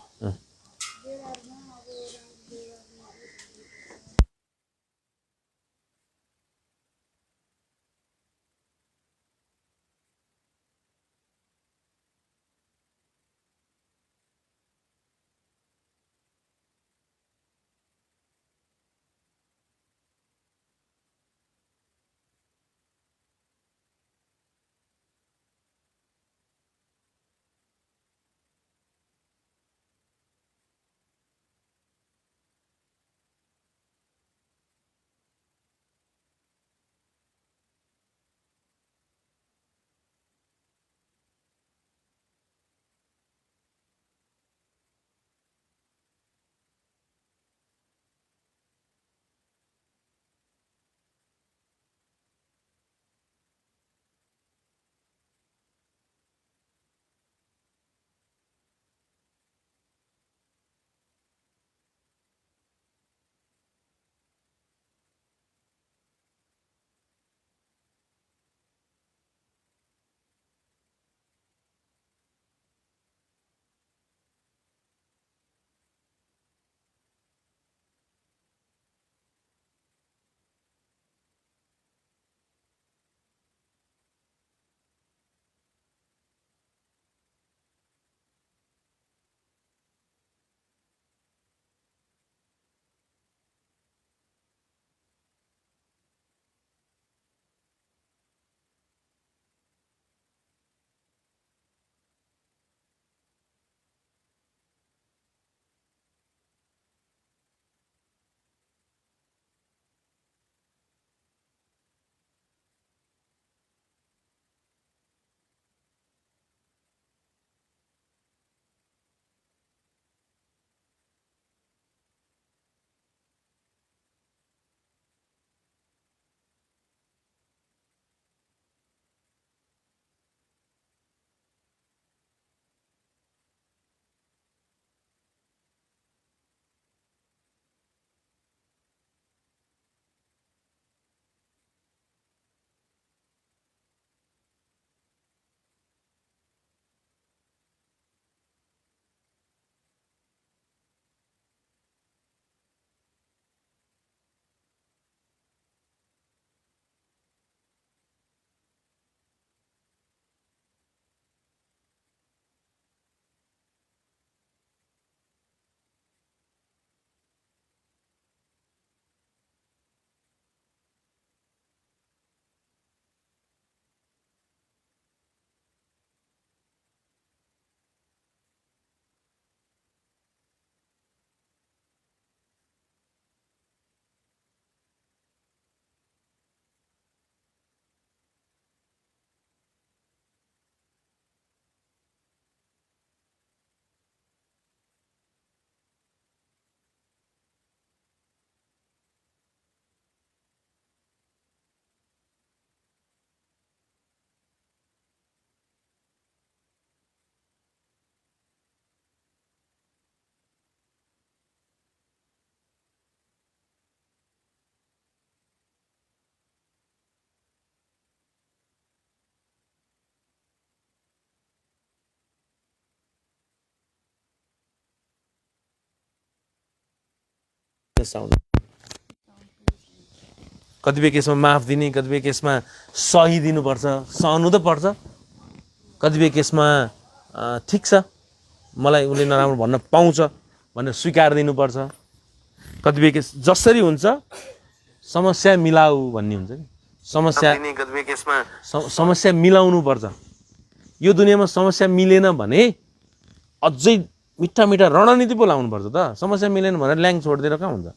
साउन्ड कतिपय केसमा माफ दिने कतिपय केसमा सही दिनुपर्छ सहनु त पर्छ कतिपय केसमा ठिक छ मलाई उसले नराम्रो भन्न पाउँछ भनेर स्वीकार दिनुपर्छ कतिपय केस जसरी हुन्छ समस्या मिलाऊ भन्ने हुन्छ कि समस्या कतिपय केसमा समस्या मिलाउनु पर्छ यो दुनियाँमा समस्या मिलेन भने अझै मिठा मिठा रणनीति पो लाउनु पर्छ त समस्या मिलेन भनेर ल्याङ छोडिदिएर कहाँ हुन्छ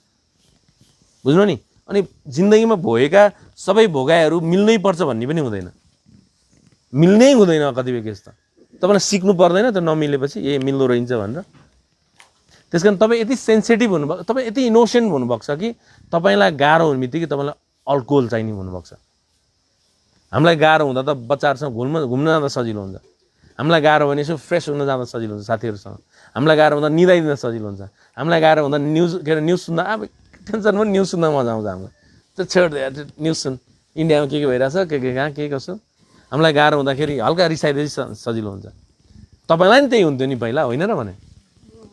बुझ्नु नि अनि जिन्दगीमा भोगेका सबै भोगाइहरू मिल्नै पर्छ भन्ने पनि हुँदैन मिल्नै हुँदैन कतिपय केस त तपाईँलाई सिक्नु पर्दैन त नमिलेपछि ए मिल्दो रहन्छ भनेर त्यस कारण तपाईँ यति सेन्सिटिभ हुनुभएको तपाईँ यति इनोसेन्ट हुनुभएको छ कि तपाईँलाई गाह्रो हुने बित्तिकै तपाईँलाई अल्कोहल चाहिने हुनुभएको छ हामीलाई गाह्रो हुँदा त बच्चाहरूसँग घुम्न जाँदा सजिलो हुन्छ हामीलाई गाह्रो भने यसो फ्रेस हुन जाँदा सजिलो हुन्छ साथीहरूसँग हामीलाई गाह्रो हुँदा निदाइदिन सजिलो हुन्छ हामीलाई गाह्रो हुँदा न्युज सुन्दा अब टेन्सन पनि न्युज सुन्दा मजा आउँछ हामीलाई त्यो छेड्दै न्युज सुन इन्डियामा के भइरहेछ के कहाँ के कसो हामीलाई गाह्रो हुँदाखेरि हल्का रिसाइदिएपछि सजिलो हुन्छ तपाईँलाई नि त्यही हुन्थ्यो नि पहिला होइन र भने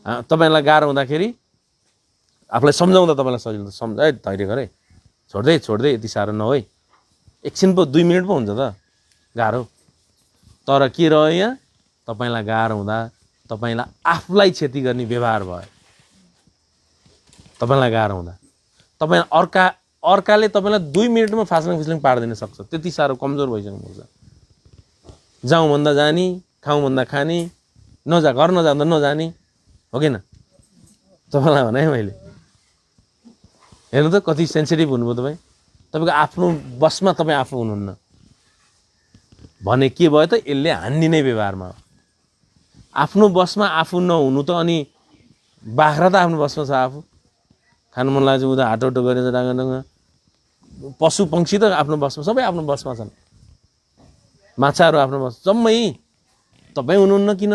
तपाईँलाई गाह्रो हुँदाखेरि आफूलाई सम्झाउँदा तपाईँलाई सजिलो हुन्छ सम्झ धैर्य गरे छोड्दै यति साह्रो नहोइ एकछिन पो 2 मिनट पो हुन्छ त गाह्रो तर के रह्यो यहाँ तपाईँलाई गाह्रो हुँदा तपाईँलाई आफूलाई क्षति गर्ने व्यवहार भयो तपाईँलाई गाह्रो हुँदा तपाईँ अर्काले तपाईँलाई 2 मिनटमा फास्लिङ फिस्लिङ पारिदिन सक्छ त्यति साह्रो कमजोर भइसक्नु पर्छ जाउँ भन्दा जाने खाउँ भन्दा खाने घर नजाँदा नजाने हो कि न तपाईँलाई भने मैले हेर्नु त कति सेन्सिटिभ हुनुभयो तपाईँको आफ्नो बसमा तपाईँ आफू हुनुहुन्न भने के भयो त यसले हान्दिने व्यवहारमा हो आफ्नो बसमा आफू नहुनु त अनि बाख्रा त आफ्नो बसमा छ आफू खानु मन लाग्छ उता हाटोटो गरेर डाँगा पशु पक्षी त आफ्नो बसमा सबै आफ्नो बसमा छन् माछाहरू आफ्नो बस जम्मै तपाईँ हुनुहुन्न किन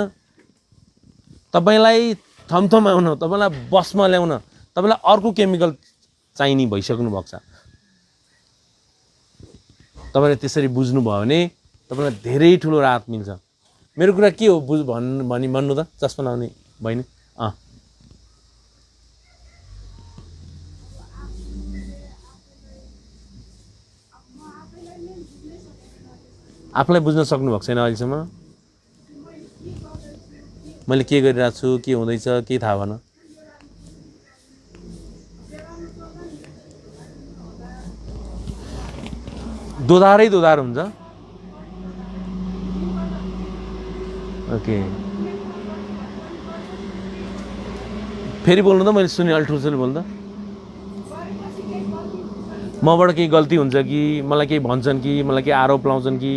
तपाईँलाई थमथमाउन तपाईँलाई बसमा ल्याउन तपाईँलाई अर्को केमिकल चाहिने भइसक्नु भएको छ तपाईँले त्यसरी बुझ्नुभयो भने तपाईँलाई धेरै ठुलो राहत मिल्छ मेरो कुरा के हो भन्नु त चस्मा लाउने बहिनी आफूलाई बुझ्न सक्नु भएको छैन अहिलेसम्म मैले के गरिरहेको छु के हुँदैछ के थाहा भन दोधार हुन्छ ओके फेरि बोल्नु त मैले सुने अल्ठुसले बोल्दा मबाट केही गल्ती हुन्छ कि मलाई केही भन्छन् कि मलाई केही आरोप लाउँछन् कि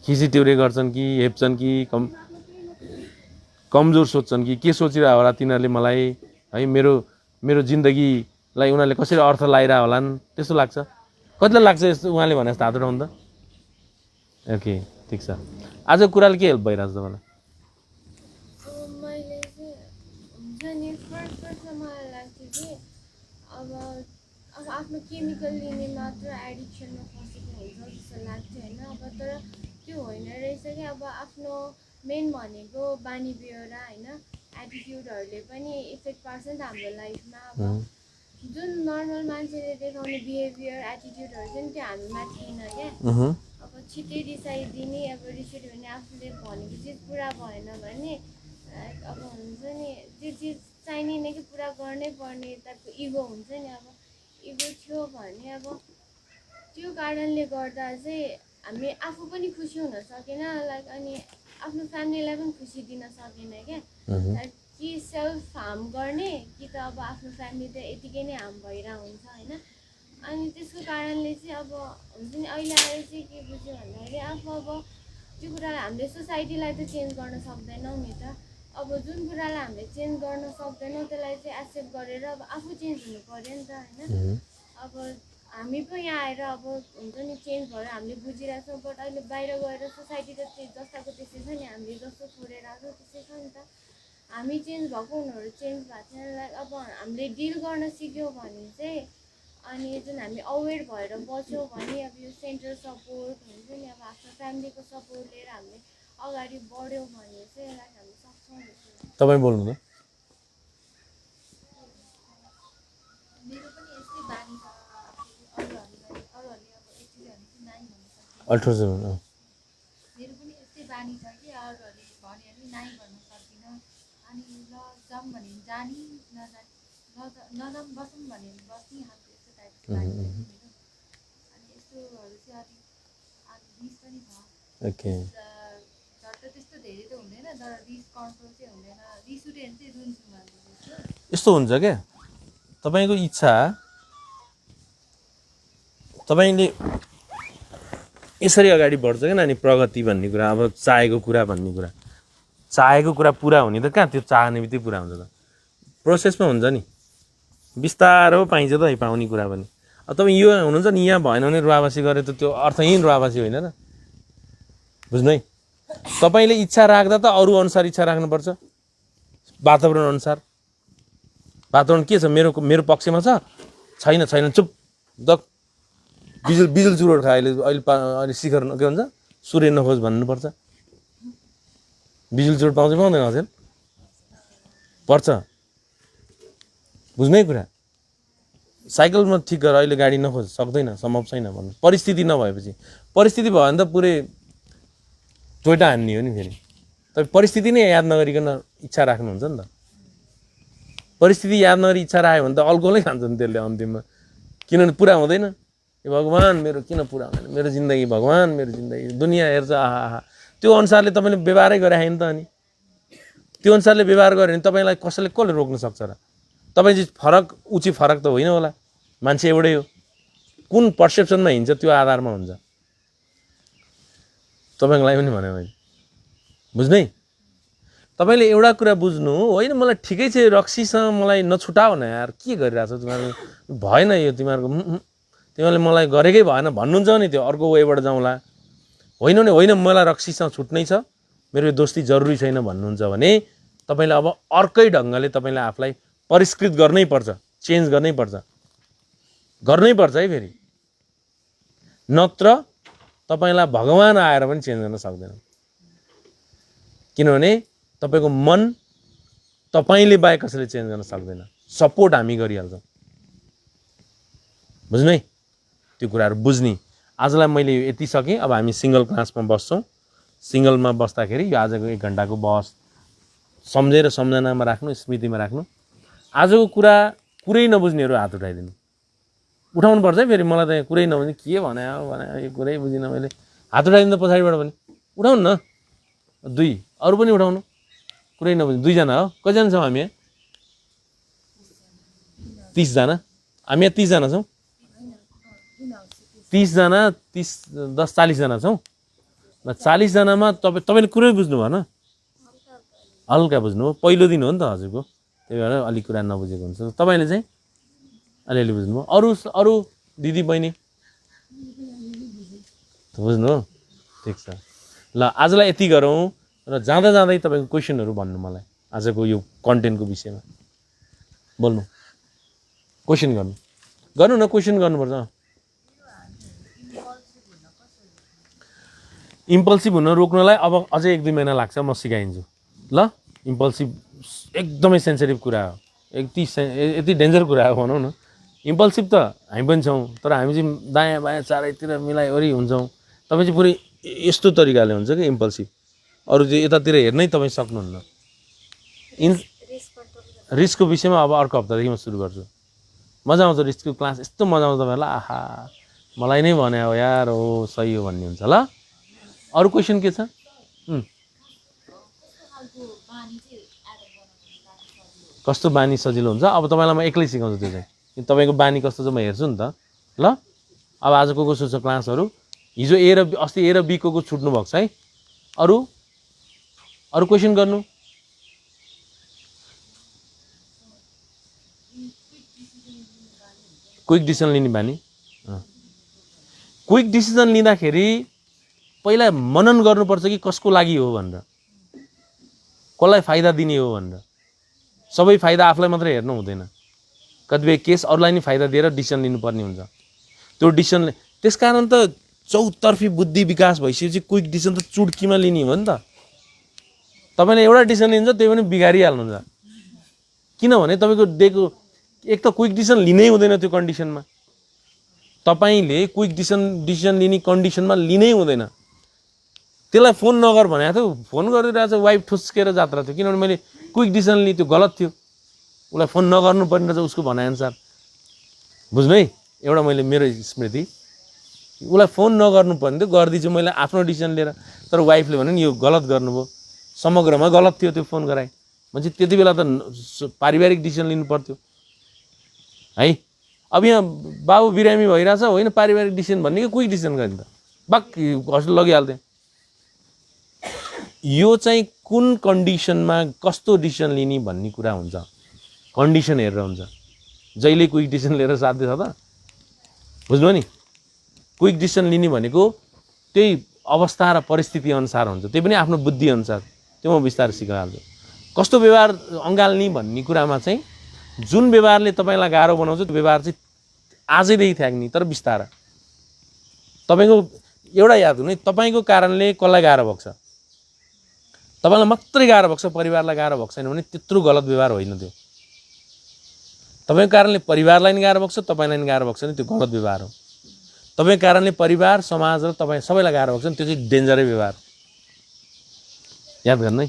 खिचिटिउरे गर्छन् कि हेप्छन् कि कमजोर सोच्छन् कि के सोचिरह होला तिनीहरूले मलाई है मेरो जिन्दगीलाई उनीहरूले कसरी अर्थ लगाइरह होलान् त्यस्तो लाग्छ कतिलाई लाग्छ यस्तो उहाँले भने जस्तो हात उठाउनु त ओके ठिक छ आज कुराले के हेल्प भइरहेछ तपाईँलाई
मैले चाहिँ हुन्छ नि फर्स्ट मलाई लाग्थ्यो कि अब आफ्नो केमिकल लिने मात्र एडिक्सनमा फसेको हुन्छ जस्तो लाग्थ्यो होइन अब तर त्यो होइन रहेछ कि अब आफ्नो मेन भनेको बानी बेहोरा होइन एटिट्युडहरूले पनि इफेक्ट पार्छ नि त हाम्रो लाइफमा अब जुन नर्मल मान्छेले देखाउने बिहेभियर एटिट्युडहरू चाहिँ त्यो हामीमा थिएन क्या अब छिटै रिसाइदिने अब रिस उठ्यो भने आफूले भनेको चिज पुरा भएन भने अब हुन्छ नि त्यो चिज चाहिने नै कि पुरा गर्नै पर्ने टाइपको इगो हुन्छ नि अब इगो थियो भने अब त्यो कारणले गर्दा चाहिँ हामी आफू पनि खुसी हुन सकेन लाइक अनि आफ्नो फ्यामिलीलाई पनि खुसी दिन सकेन क्या लाइक कि सेल्फ हार्म गर्ने कि त अब आफ्नो फ्यामिली त यतिकै नै हार्म भइरहेको हुन्छ होइन अनि त्यसको कारणले चाहिँ अब हुन्छ नि अहिले आएर चाहिँ के बुझ्यो भन्दाखेरि आफू अब त्यो कुरालाई हामीले सोसाइटीलाई त चेन्ज गर्न सक्दैनौँ नि त अब जुन कुरालाई हामीले चेन्ज गर्न सक्दैनौँ त्यसलाई चाहिँ एक्सेप्ट गरेर अब आफू चेन्ज हुनु पऱ्यो नि त होइन अब हामी पो यहाँ आएर अब हुन्छ नि चेन्ज भएर हामीले बुझिरहेको छौँ बट अहिले बाहिर गएर सोसाइटी त जस्ताको त्यस्तै छ नि हामीले जस्तो छोडेर आएको त्यस्तै छ नि त हामी चेन्ज भएको उनीहरू चेन्ज भएको छैन लाइक अब हामीले डिल गर्न सिक्यौँ भने चाहिँ अनि जुन हामी अवेर भएर बस्यौँ भने अब यो सेन्ट्रल सपोर्ट हुन्छ नि अब आफ्नो फ्यामिलीको सपोर्ट लिएर हामीले अगाडि बढ्यौँ भने चाहिँ लाइक हामी सक्छौँ।
तपाईँ बोल्नु त अल्ट्रासाउन्ड
मेरो पनि यस्तै बानी छ कि अरूहरूले भन्यो भने नाइ भन्नु सक्दिनँ अनि ल जाऊँ भने जाने नजाऊँ बसौँ भने बस्ने खालको यस्तो टाइपको बानी छ कि मेरो अनि यस्तोहरू चाहिँ अलिक रिस पनि छ
ओके
झट्ट त्यस्तो धेरै त हुँदैन तर रिस कन्ट्रोल चाहिँ हुँदैन रिस उठ्यो भने चाहिँ रुन्छु भन्छु
यस्तो हुन्छ क्या तपाईँको इच्छा तपाईँले यसरी अगाडि बढ्छ क्या नानी प्रगति भन्ने कुरा अब चाहेको कुरा पुरा हुने त कहाँ त्यो चाहने बित्तिकै पुरा हुन्छ त प्रोसेसमा हुन्छ नि बिस्तारो पाइन्छ त पाउने कुरा पनि अब तपाईँ यो हुनुहुन्छ नि यहाँ भएन भने रुवावासी गरे त त्यो अर्थहीन रुवावासी होइन र बुझ्नु है तपाईँले इच्छा राख्दा त अरू अनुसार इच्छा राख्नुपर्छ वातावरण अनुसार वातावरण के छ मेरो पक्षमा छैन चुप दक बिजुल चुरोट खा अहिले शिखर के भन्छ सूर्य नखोज भन्नुपर्छ बिजुल चुरोट पाउँदैन अचेल पर्छ बुझ्नै कुरा साइकलमा ठिक गर अहिले गाडी नखोज सक्दैन सम्भव छैन भन्नु परिस्थिति नभएपछि परिस्थिति भयो भने त पुरै टोइटा हान्ने हो नि फेरि तपाईँ परिस्थिति नै याद नगरिकन इच्छा राख्नुहुन्छ नि त परिस्थिति याद नगरी इच्छा राख्यो भने त अल्कोहोलै खान्छ नि त्यसले अन्तिममा किनभने पुरा हुँदैन ए भगवान् मेरो किन पुरा हुँदैन मेरो जिन्दगी भगवान् मेरो जिन्दगी दुनियाँ हेर्छ आहा त्यो अनुसारले तपाईँले व्यवहारै गरे नि त अनि त्यो अनुसारले व्यवहार गऱ्यो भने तपाईँलाई कसैले रोक्न सक्छ र तपाईँ चाहिँ फरक त होइन होला मान्छे एउटै हो कुन पर्सेप्सनमा हिँड्छ त्यो आधारमा हुन्छ तपाईँको लागि पनि भने मैले बुझ्नै तपाईँले एउटा कुरा बुझ्नु होइन मलाई ठिकै छ रक्सीसँग मलाई नछुटाओ न यार के गरिरहेको छ तिमीहरू भएन यो तिमीहरूले मलाई गरेकै भएन भन्नुहुन्छ नि त्यो अर्को वेबाट जाउँला होइन भने होइन मलाई रक्सीसँग छुट्नै छ मेरो दोस्ती जरुरी छैन भन्नुहुन्छ भने तपाईँले अब अर्कै ढङ्गले तपाईँले आफूलाई परिष्कृत गर्नै पर्छ चेन्ज गर्नै पर्छ है फेरि नत्र तपाईँलाई भगवान् आएर पनि चेन्ज गर्न सक्दैन किनभने तपाईँको मन तपाईँले बाहेक कसैले चेन्ज गर्न सक्दैन सपोर्ट हामी गरिहाल्छौँ बुझ्नु है त्यो कुराहरू बुझ्ने आजलाई मैले यति सकेँ अब हामी सिङ्गल क्लासमा बस्छौँ सिङ्गलमा बस्दाखेरि यो आजको 1 घन्टाको बहस सम्झेर सम्झनामा राख्नु स्मृतिमा राख्नु आजको कुरै नबुझ्नेहरू हात उठाइदिनु उठाउनु पर्छ है फेरि मलाई त यहाँ कुरै नबुझ्ने के भने यो कुरै बुझिनँ मैले हात उठाइदिनु त पछाडिबाट पनि उठाउनु न 2 अरू पनि उठाउनु कुरै नबुझ्ने 2 जना हो कतिजना छौँ हामी 30 जना हामी 30 जना छौँ 30 जना 30 10 40 जना छौँ 40 जनामा तपाईँले कुरै बुझ्नु भएन हल्का बुझ्नु हो पहिलो दिन हो नि त हजुरको त्यही भएर अलिक कुरा नबुझेको हुन्छ तपाईँले चाहिँ अलिअलि बुझ्नुभयो अरू दिदी बहिनी बुझ्नु हो ठिक छ ल आजलाई यति गरौँ र जाँदा जाँदै तपाईँको क्वेसनहरू भन्नु मलाई आजको यो कन्टेन्टको विषयमा बोल्नु क्वेसन गर्नु न क्वेसन गर्नुपर्छ इम्पल्सिभ हुन रोक्नलाई अब अझै 1-2 महिना लाग्छ म सिकाइदिन्छु ल इम्पल्सिभ एकदमै सेन्सिटिभ कुरा हो यति डेन्जर कुरा हो भनौँ न इम्पल्सिभ त हामी पनि छौँ तर हामी चाहिँ दायाँ बायाँ चारैतिर मिलाइवरी हुन्छौँ तपाईँ चाहिँ पुरै यस्तो तरिकाले हुन्छ कि इम्पल्सिभ अरू चाहिँ यतातिर हेर्नै तपाईँ सक्नुहुन्न रिस्कको विषयमा अब अर्को हप्तादेखि म सुरु गर्छु मजा आउँछ रिस्कको क्लास यस्तो मजा आउँछ तपाईँहरूलाई आहा मलाई नै भने हो यार हो सही हो भन्ने हुन्छ ल अरू क्वेसन के छ कस्तो बानी सजिलो हुन्छ अब तपाईँलाई म एक्लै सिकाउँछु त्यो चाहिँ तपाईँको बानी कस्तो छ म हेर्छु नि त ल अब आज को छ क्लासहरू हिजो ए र अस्ति ए र बी को छुट्नु भएको छ है अरू क्वेसन गर्नु क्विक डिसिजन लिने बानी क्विक डिसिजन लिँदाखेरि पहिला मनन गर्नुपर्छ कि कसको लागि हो भनेर कसलाई फाइदा दिने हो भनेर सबै फाइदा आफूलाई मात्रै हेर्नु हुँदैन कतिपय केस अरूलाई नि फाइदा दिएर डिसिजन लिनुपर्ने हुन्छ त्यो डिसिजन त्यसकारण त चौतर्फी बुद्धि विकास भइसकेपछि क्विक डिसिजन त चुड्कीमा लिने हो नि त तपाईँले एउटा डिसिजन लिन्छ त्यो पनि बिगारिहाल्नुहुन्छ किनभने तपाईँको दिएको एक त क्विक डिसिजन लिनै हुँदैन त्यो कन्डिसनमा तपाईले क्विक डिसिजन लिने कन्डिसनमा लिनै हुँदैन। त्यसलाई फोन नगर भनेको थियो, फोन गरिरहेछ, वाइफ ठुस्केर जात्रा थियो, किनभने मैले क्विक डिसिजन लिएँ, त्यो गलत थियो। उसलाई फोन नगर्नु पर्ने रहेछ उसको भनाइअनुसार। बुझ्नु है, एउटा मैले मेरो स्मृति, उसलाई फोन नगर्नु पर्ने थियो, गरिदिन्छु मैले आफ्नो डिसिजन लिएर। तर वाइफले भन्यो नि यो गलत गर्नुभयो, समग्रमा गलत थियो त्यो फोन गराए। मान्छे त्यति बेला त पारिवारिक डिसिजन लिनु पर्थ्यो है। अब यहाँ बाबु बिरामी भइरहेछ, होइन पारिवारिक डिसिजन भन्ने कि क्विक डिसिजन गर्ने त बाक हस्पिटल लगिहाल्थेँ। यो चाहिँ कुन कन्डिसनमा कस्तो डिसिजन लिने भन्ने कुरा हुन्छ, कन्डिसन हेरेर हुन्छ। जहिले क्विक डिसिजन लिएर साध्य छ त? बुझ्नु नि, क्विक डिसिजन लिने भनेको त्यही अवस्था र परिस्थिति अनुसार हुन्छ, त्यही पनि आफ्नो बुद्धि अनुसार। त्यो म बिस्तारै सिकाइहाल्छु। कस्तो व्यवहार अँगाल्ने भन्ने कुरामा चाहिँ जुन व्यवहारले तपाईँलाई गाह्रो बनाउँछ त्यो व्यवहार चाहिँ आजैदेखि त्याग्ने, तर बिस्तारै। तपाईँको एउटा याद हुनु है, तपाईँको कारणले कसलाई गाह्रो भएको छ? तपाईँलाई मात्रै गाह्रो भएको छ, परिवारलाई गाह्रो भएको छैन भने त्यत्रो गलत व्यवहार होइन त्यो। तपाईँको कारणले परिवारलाई नि गाह्रो भएको छ, तपाईँलाई नि गाह्रो भएको छ भने त्यो गलत व्यवहार हो। तपाईँको कारणले परिवार, समाज र तपाईँ सबैलाई गाह्रो भएको छ भने त्यो चाहिँ डेन्जरै व्यवहार। याद गर्नु है,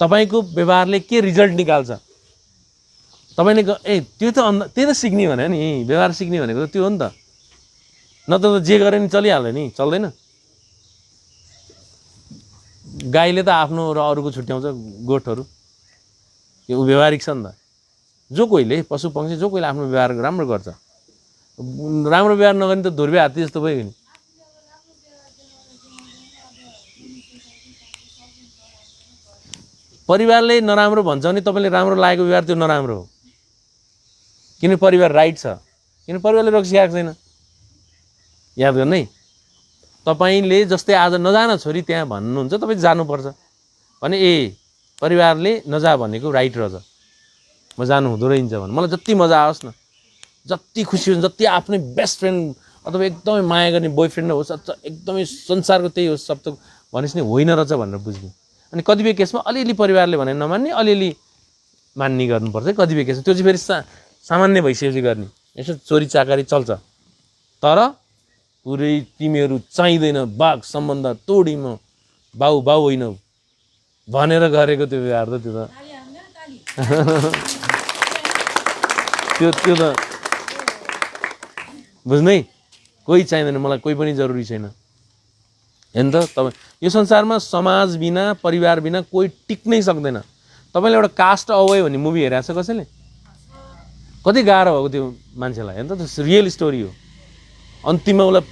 तपाईँको व्यवहारले के रिजल्ट निकाल्छ? तपाईँले त्यो त सिक्ने भने नि, व्यवहार सिक्ने भनेको त त्यो हो नि त। नत्र त जे गरे नि चलिहाल्यो नि, चल्दैन। गाईले त आफ्नो र अरूको छुट्याउँछ, गोठहरू, यो व्यवहारिक छ नि त। जो कोहीले पशु पक्षी जो कोहीले आफ्नो व्यवहार राम्रो गर्छ, राम्रो व्यवहार नगर्ने त धुर्बे हात्ती जस्तो भयो नि। परिवारले नराम्रो भन्छ भने तपाईँले राम्रो लागेको व्यवहार त्यो नराम्रो हो, किन परिवार राइट छ, किन परिवारले रोक सिकाएको छैन। याद गर्नु है, तपाईँले जस्तै आज नजान छोरी त्यहाँ भन्नुहुन्छ, तपाईँ जानुपर्छ भने परिवारले नजा भनेको राइट रहेछ, म जानु हुँदो रहेछ भने मलाई जति मजा आओस् न, जति खुसी हुन्छ, जति आफ्नै बेस्ट फ्रेन्ड अथवा एकदमै माया गर्ने बोयफ्रेन्ड होस्, एकदमै संसारको त्यही होस् सब त भनेपछि नि होइन रहेछ भनेर बुझ्ने। अनि कतिपय केसमा अलिअलि परिवारले भने नमान्ने, अलिअलि मान्ने गर्नुपर्छ। कतिपय केसमा त्यो चाहिँ फेरि सामान्य भइसकेपछि गर्ने, यसो चोरी चाकारी चल्छ। तर पुरै तिमीहरू चाहिँदैन, बाघ सम्बन्ध तोडी म बाउ बाउ होइन भनेर गरेको त्यो व्यवहार त त्यो त त्यो त बुझ्नै, कोही चाहिँदैन, मलाई कोही पनि जरुरी छैन हेर्नु त। तपाईँ यो संसारमा समाज बिना, परिवार बिना कोही टिक्नै सक्दैन। तपाईँले एउटा कास्ट अवे भन्ने मुभी हेरेको छ कसैले? कति गाह्रो भएको त्यो मान्छेलाई, हेर्नु त, त्यो रियल स्टोरी हो। अन्तिममा उसलाई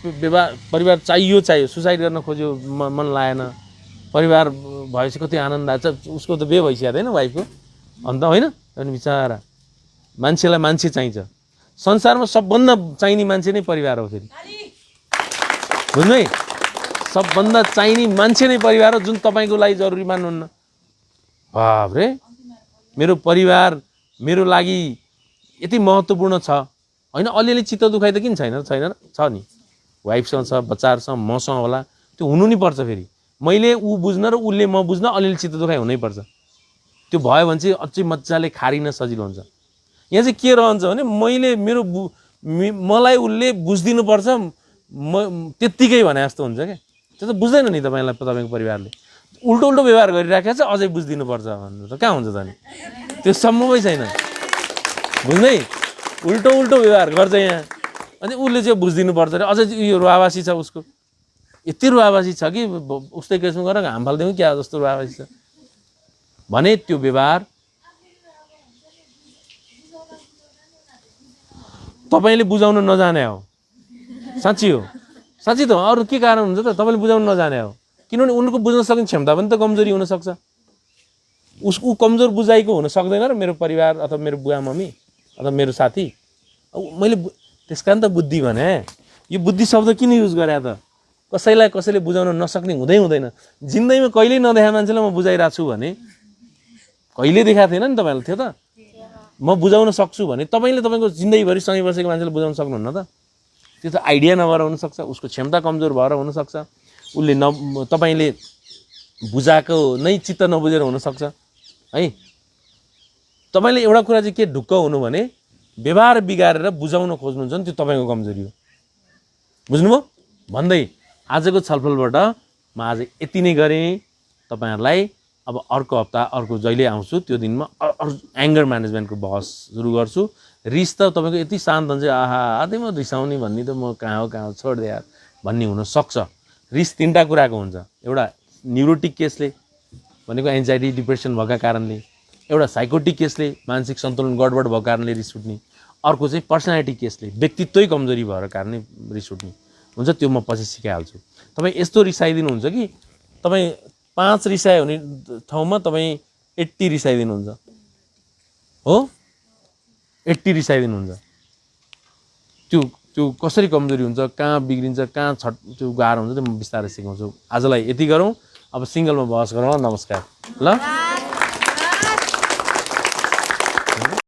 परिवार चाहियो, सुसाइड गर्न खोज्यो, मन लागेन, परिवार भएपछि कति आनन्द आएछ, उसको त बे भइसकेको थिएन वाइफको अन्त, होइन? अनि बिचारा मान्छेलाई मान्छे चाहिन्छ, संसारमा सबभन्दा चाहिने मान्छे नै परिवार हो। फेरि बुझ्नु है, सबभन्दा चाहिने मान्छे नै परिवार हो, जुन तपाईँको लागि जरुरी मान्नुहुन्न। बाप रे, मेरो परिवार मेरो लागि यति महत्त्वपूर्ण छ, होइन? अलिअलि चित्त दुखाइ त किन छैन? छ नि, वाइफसँग छ, बच्चाहरूसँग, मसँग होला, त्यो हुनु नि पर्छ। फेरि मैले ऊ बुझ्न र उसले म बुझ्न अलिअलि चित्त दुखाइ हुनैपर्छ। त्यो भयो भने चाहिँ अझै मजाले खारिन सजिलो हुन्छ। यहाँ चाहिँ के रहन्छ भने मैले मलाई उसले बुझिदिनुपर्छ, म त्यत्तिकै भने जस्तो हुन्छ क्या। त्यो त बुझ्दैन नि तपाईँलाई, तपाईँको परिवारले उल्टो उल्टो व्यवहार गरिराखेको छ, अझै बुझिदिनुपर्छ भन्नु त कहाँ हुन्छ त नि? त्यो सम्भवै छैन, बुझ्नै। उल्टो उल्टो व्यवहार गर्छ यहाँ, अनि उसले चाहिँ बुझिदिनुपर्छ अरे, अझै यो रुवावासी छ उसको, यति रुवावासी छ कि उस्तै केसमा गएर घाम फाल्दिउँ क्या जस्तो रुवावासी छ भने त्यो व्यवहार तपाईँले बुझाउन नजाने हो। साँच्ची हो, साँच्ची त। अरू के कारण हुन्छ त? तपाईँले बुझाउन नजाने हो, किनभने उनको बुझ्न सक्ने क्षमता पनि त कमजोरी हुनसक्छ। उसको कमजोर बुझाइको हुन सक्दैन र मेरो परिवार अथवा मेरो बुवा मम्मी अथवा मेरो साथी। मैले त्यस कारण त बुद्धि भने। यो बुद्धि शब्द किन युज गरे त? कसैलाई कसैले बुझाउन नसक्ने हुँदैन। जिन्दगीमा कहिल्यै नदेखा मान्छेलाई म बुझाइरहेको छु भने कहिले देखाएको थिएन नि तपाईँलाई? थियो त? म बुझाउन सक्छु भने तपाईँले तपाईँको जिन्दगीभरि सँगै बसेको मान्छेले बुझाउन सक्नुहुन्न त? त्यो त आइडिया नभएर हुनसक्छ, उसको क्षमता कमजोर भएर हुनसक्छ, उसले तपाईँले बुझाएको नै चित्त नबुझेर हुनसक्छ है। तपाईँले एउटा कुरा चाहिँ के ढुक्क हुनु भने व्यवहार बिगारेर बुझाउन खोज्नुहुन्छ नि त्यो तपाईँको कमजोरी हो। बुझ्नुभयो? भन्दै आजको छलफलबाट म आज यति नै गरेँ। तपाईँहरूलाई अब अर्को हप्ता अर्को जहिले आउँछु त्यो दिनमा एङ्गर म्यानेजमेन्टको बहस सुरु गर्छु। रिस त तपाईँको यति शान्त हुन्छ, आहा आधै म रिसाउने भन्ने त म कहाँ हो छोडिदिए यार भन्ने हुनसक्छ। रिस 3टा कुराको हुन्छ। एउटा न्युरोटिक केसले भनेको एन्जाइटी डिप्रेसन भएका कारणले, एउटा साइकोटिक केसले मानसिक सन्तुलन गडबड भएको कारणले रिस उठ्ने, अर्को चाहिँ पर्सनालिटी केसले व्यक्तित्वै कमजोरी भएर कारणले रिस उठ्ने हुन्छ। त्यो म पछि सिकाइहाल्छु। तपाईँ यस्तो रिसाइदिनुहुन्छ कि तपाईँ 5 रिसायो भने ठाउँमा तपाईँ 80 रिसाइदिनुहुन्छ हो, 80 रिसाइदिनुहुन्छ। त्यो कसरी कमजोरी हुन्छ, कहाँ बिग्रिन्छ, कहाँ त्यो गाह्रो हुन्छ, त्यो म बिस्तारै सिकाउँछु। आजलाई यति गरौँ। अब सिङ्गलमा बहस गरौँ। नमस्कार। ल